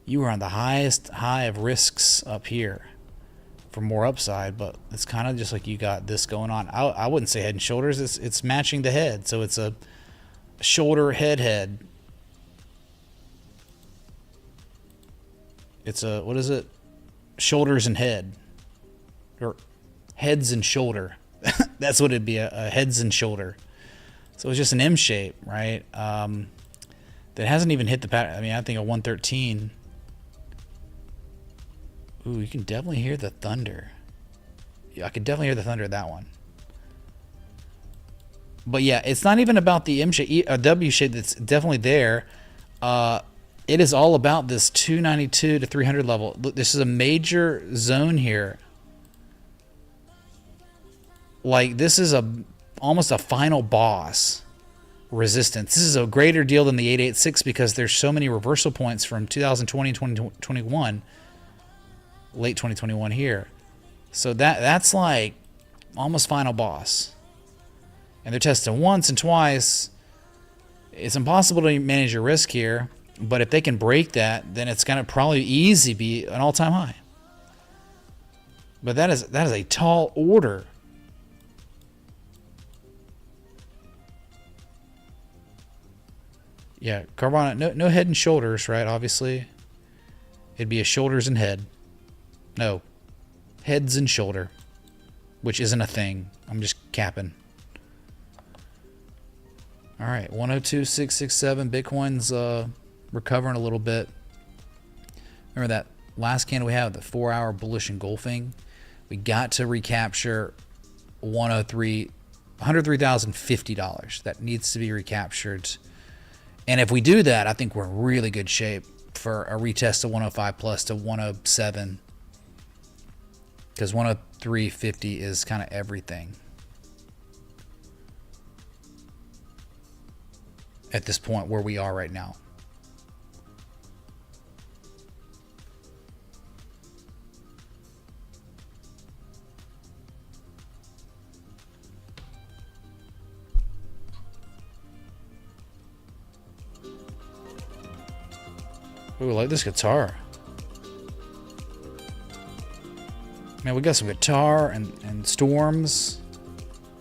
You were on the highest high of risks up here for more upside, but it's kind of just like you got this going on. I wouldn't say head and shoulders. It's matching the head, so it's a shoulder head. It's a, what is it? Shoulders and head, or heads and shoulder. That's what it'd be, a heads and shoulder. So it's just an M shape, right? That hasn't even hit the pattern. I mean, I think a 113. Ooh, you can definitely hear the thunder. Yeah, I could definitely hear the thunder of that one. But yeah, it's not even about the M shape, a W shape that's definitely there. It is all about this 292 to 300 level. Look, this is a major zone here. Like, this is almost a final boss resistance. This is a greater deal than the 886 because there's so many reversal points from 2020, 2021, late 2021 here. So that's like almost final boss. And they're testing once and twice. It's impossible to manage your risk here, but if they can break that, then it's gonna probably easy be an all-time high. But that is a tall order. Yeah, Carvana, no head and shoulders, right? Obviously, it'd be a shoulders and head. No, heads and shoulder, which isn't a thing. I'm just capping. All right, 102.667. Bitcoin's recovering a little bit. Remember that last candle we had, the 4-hour bullish engulfing? We got to recapture $103,050. That needs to be recaptured. And if we do that, I think we're in really good shape for a retest of 105 plus to 107. Because 103.50 is kind of everything at this point where we are right now. Ooh, I like this guitar. Man, we got some guitar and storms.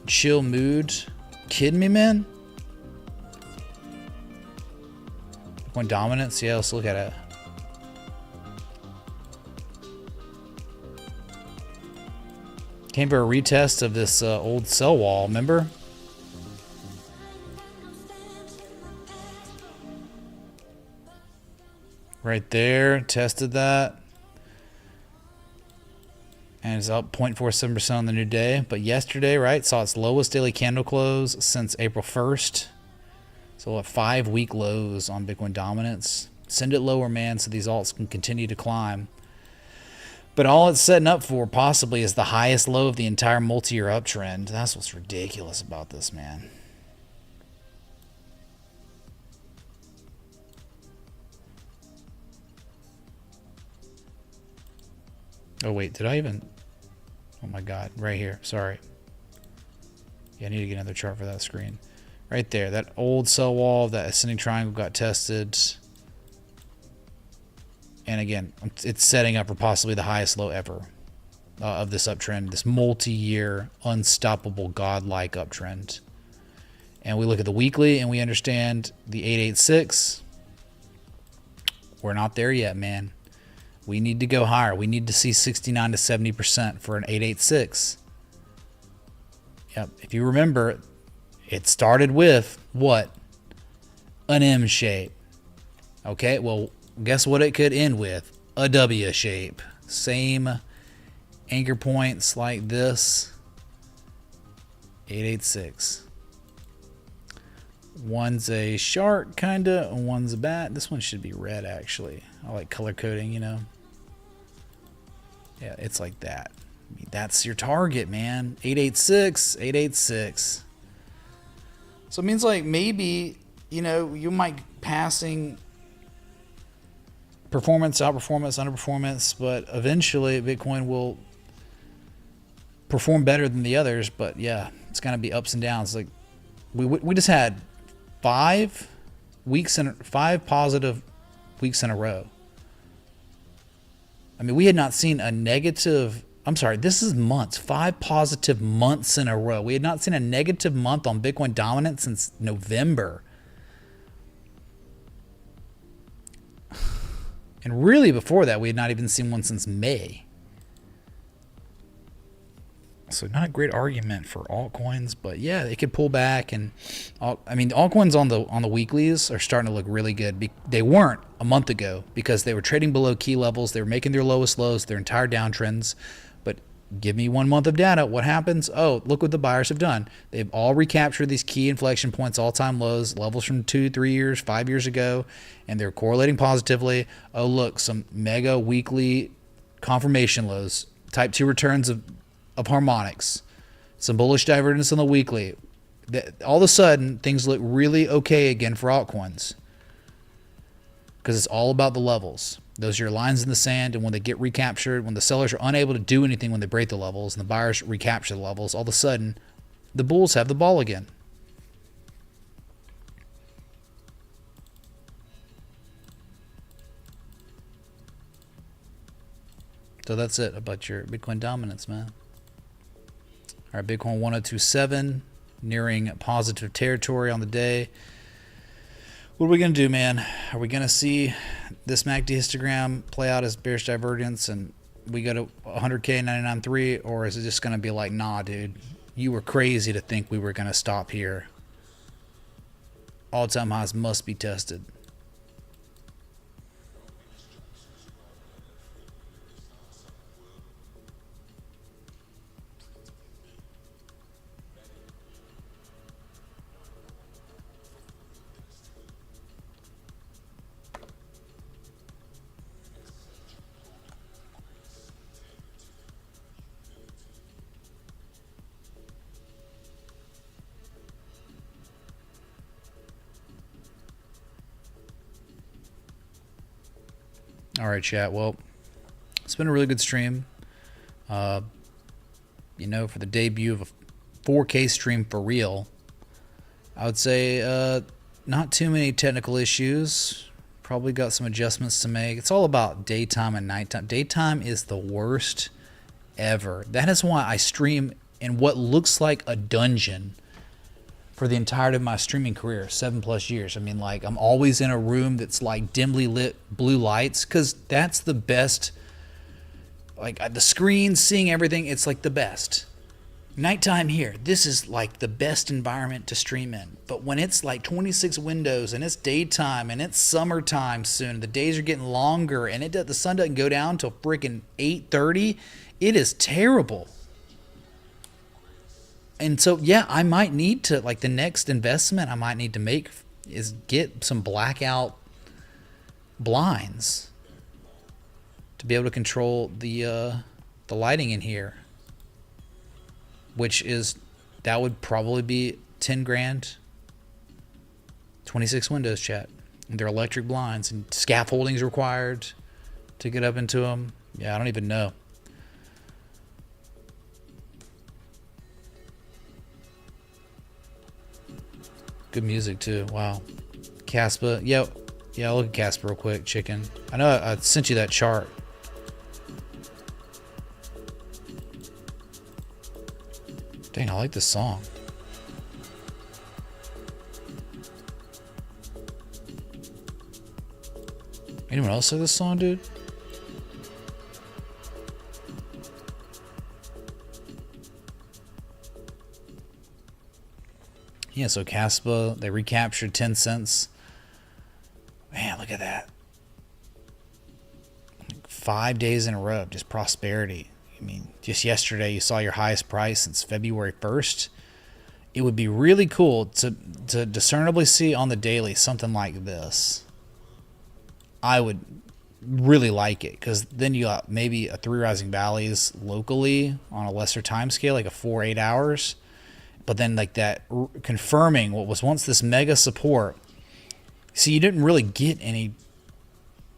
Chill mood. Kidding me, man? Bitcoin dominance? Yeah, let's look at it. Came for a retest of this old sell wall, remember? Right there, tested that. And it's up 0.47% on the new day. But yesterday, right, saw its lowest daily candle close since April 1st. So at 5-week lows on Bitcoin dominance. Send it lower, man, so these alts can continue to climb. But all it's setting up for possibly is the highest low of the entire multi-year uptrend. That's what's ridiculous about this, man. Oh, wait, did I even... Oh, my God, right here. Sorry. Yeah, I need to get another chart for that screen. Right there, that old sell wall, that ascending triangle got tested. And again, it's setting up for possibly the highest low ever of this uptrend, this multi-year, unstoppable, godlike uptrend. And we look at the weekly and we understand the 886. We're not there yet, man. We need to go higher. We need to see 69 to 70% for an 886. Yep. If you remember, it started with what? An M shape. Okay, well, guess what it could end with? A W shape. Same anchor points like this. 886. One's a shark, kinda, and one's a bat. This one should be red, actually. I like color coding, you know. Yeah, it's like that. That's your target, man. 886, 886. So it means like maybe, you might passing performance, outperformance, underperformance, but eventually Bitcoin will perform better than the others. But yeah, it's going to be ups and downs. Like we just had 5 positive weeks in a row. I mean, we had not seen a negative. I'm sorry, this is months. 5 positive months in a row. We had not seen a negative month on Bitcoin dominance since November. And really before that, we had not even seen one since May. So not a great argument for altcoins, but yeah, it could pull back. And altcoins on the weeklies are starting to look really good. They weren't a month ago because they were trading below key levels. They were making their lowest lows, their entire downtrends. But give me 1 month of data. What happens? Oh, look what the buyers have done. They've all recaptured these key inflection points, all-time lows, levels from 2, 3 years, 5 years ago, and they're correlating positively. Oh, look, some mega weekly confirmation lows, type 2 returns of harmonics, some bullish divergence on the weekly. All of a sudden, things look really okay again for altcoins because it's all about the levels. Those are your lines in the sand, and when they get recaptured, when the sellers are unable to do anything when they break the levels and the buyers recapture the levels, all of a sudden, the bulls have the ball again. So that's it about your Bitcoin dominance, man. All right, Bitcoin 1027, nearing positive territory on the day. What are we going to do, man? Are we going to see this MACD histogram play out as bearish divergence and we go to 100K 99.3, or is it just going to be like, nah, dude, you were crazy to think we were going to stop here? All-time highs must be tested. All right, chat. Well, it's been a really good stream. For the debut of a 4K stream for real, I would say not too many technical issues. Probably got some adjustments to make. It's all about daytime and nighttime. Daytime is the worst ever. That is why I stream in what looks like a dungeon for the entirety of my streaming career, 7+ years. I mean, like, I'm always in a room that's like dimly lit blue lights, because that's the best. Like, the screen, seeing everything, it's like the best. Nighttime here, this is like the best environment to stream in. But when it's like 26 windows and it's daytime and it's summertime soon, the days are getting longer and the sun doesn't go down till freaking 8:30, it is terrible. And so, yeah, I might need to, like, the next investment I might need to make is get some blackout blinds to be able to control the lighting in here, that would probably be 10 grand, 26 windows, chat. And they're electric blinds, and scaffolding's required to get up into them. Yeah, I don't even know. Good music too. Wow. Caspa. Yeah, I'll look at Caspa real quick, chicken. I know I sent you that chart. Dang, I like this song. Anyone else like this song, dude? Yeah, so Caspa, they recaptured 10 cents. Man, look at that. 5 days in a row, just prosperity. I mean, just yesterday you saw your highest price since February 1st. It would be really cool to discernibly see on the daily something like this. I would really like it, because then you got maybe a 3 rising valleys locally on a lesser time scale, like a 4-8 hours, but then like that confirming what was once this mega support. See, you didn't really get any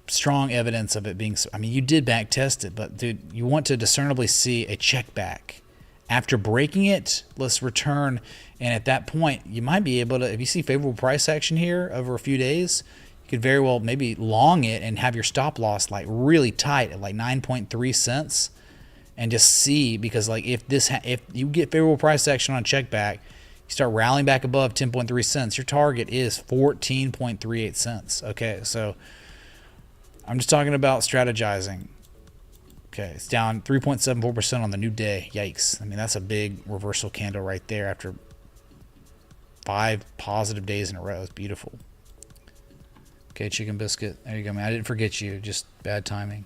strong evidence of it being, I mean, you did back test it, but dude, you want to discernibly see a check back after breaking it. Let's return, and at that point you might be able to, if you see favorable price action here over a few days, you could very well maybe long it and have your stop loss like really tight at like 9.3 cents, and just see, because like if you get favorable price action on check back, you start rallying back above 10.3 cents, your target is 14.38 cents. Okay, so I'm just talking about strategizing. Okay, it's down 3.74% on the new day. Yikes. I mean, that's a big reversal candle right there after 5 positive days in a row. It's beautiful. Okay, chicken biscuit. There you go, man. I didn't forget you. Just bad timing.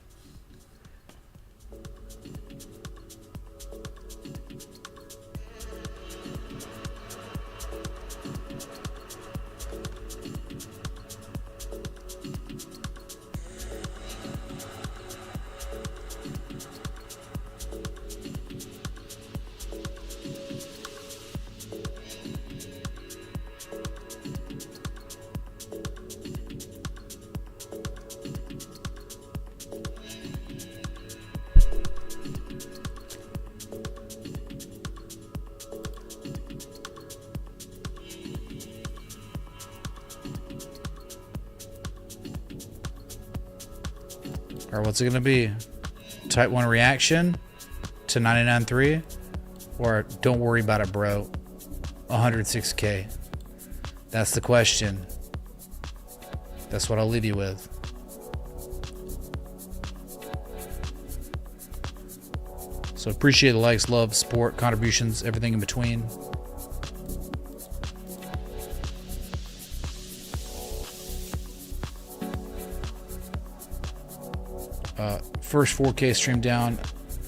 Or what's it going to be? Type 1 reaction to 99.3? Or don't worry about it, bro. 106K. That's the question. That's what I'll leave you with. So appreciate the likes, love, support, contributions, everything in between. First 4K stream down,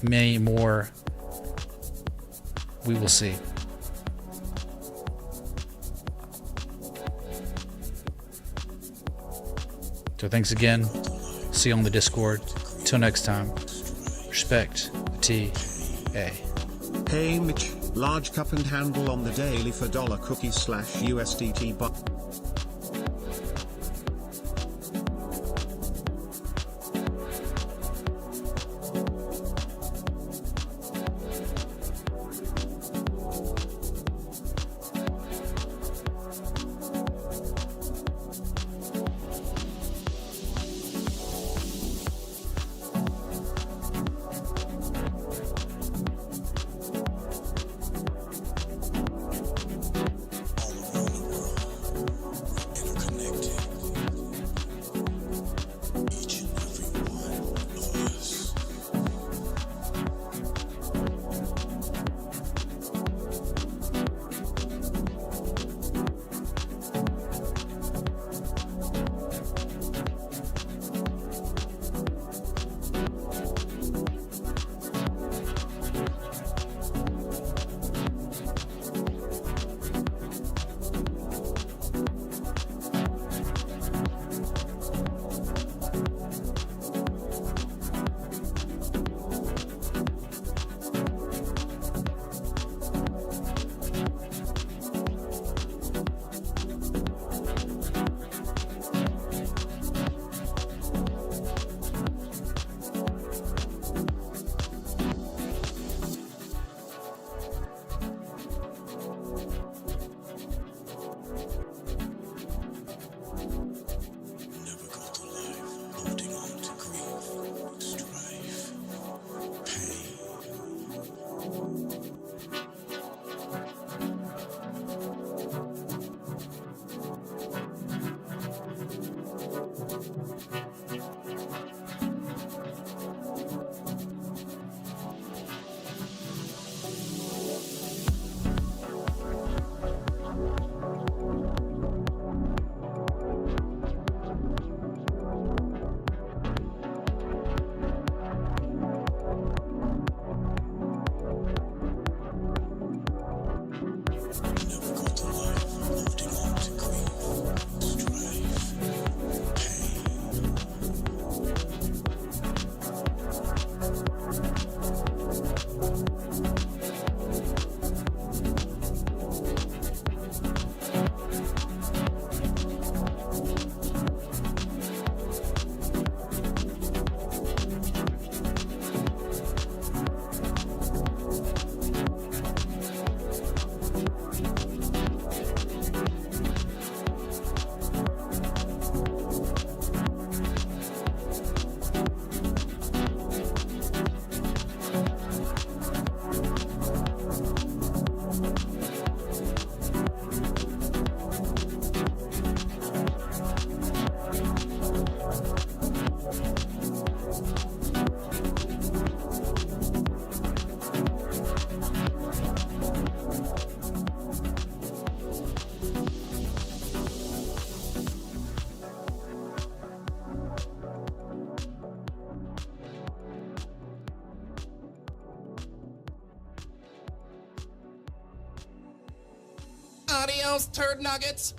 many more. We will see. So thanks again. See you on the Discord. Till next time. Respect. T.A. Hey Mitch, large cup and handle on the daily for dollar cookie / USDT but. Adios, turd nuggets.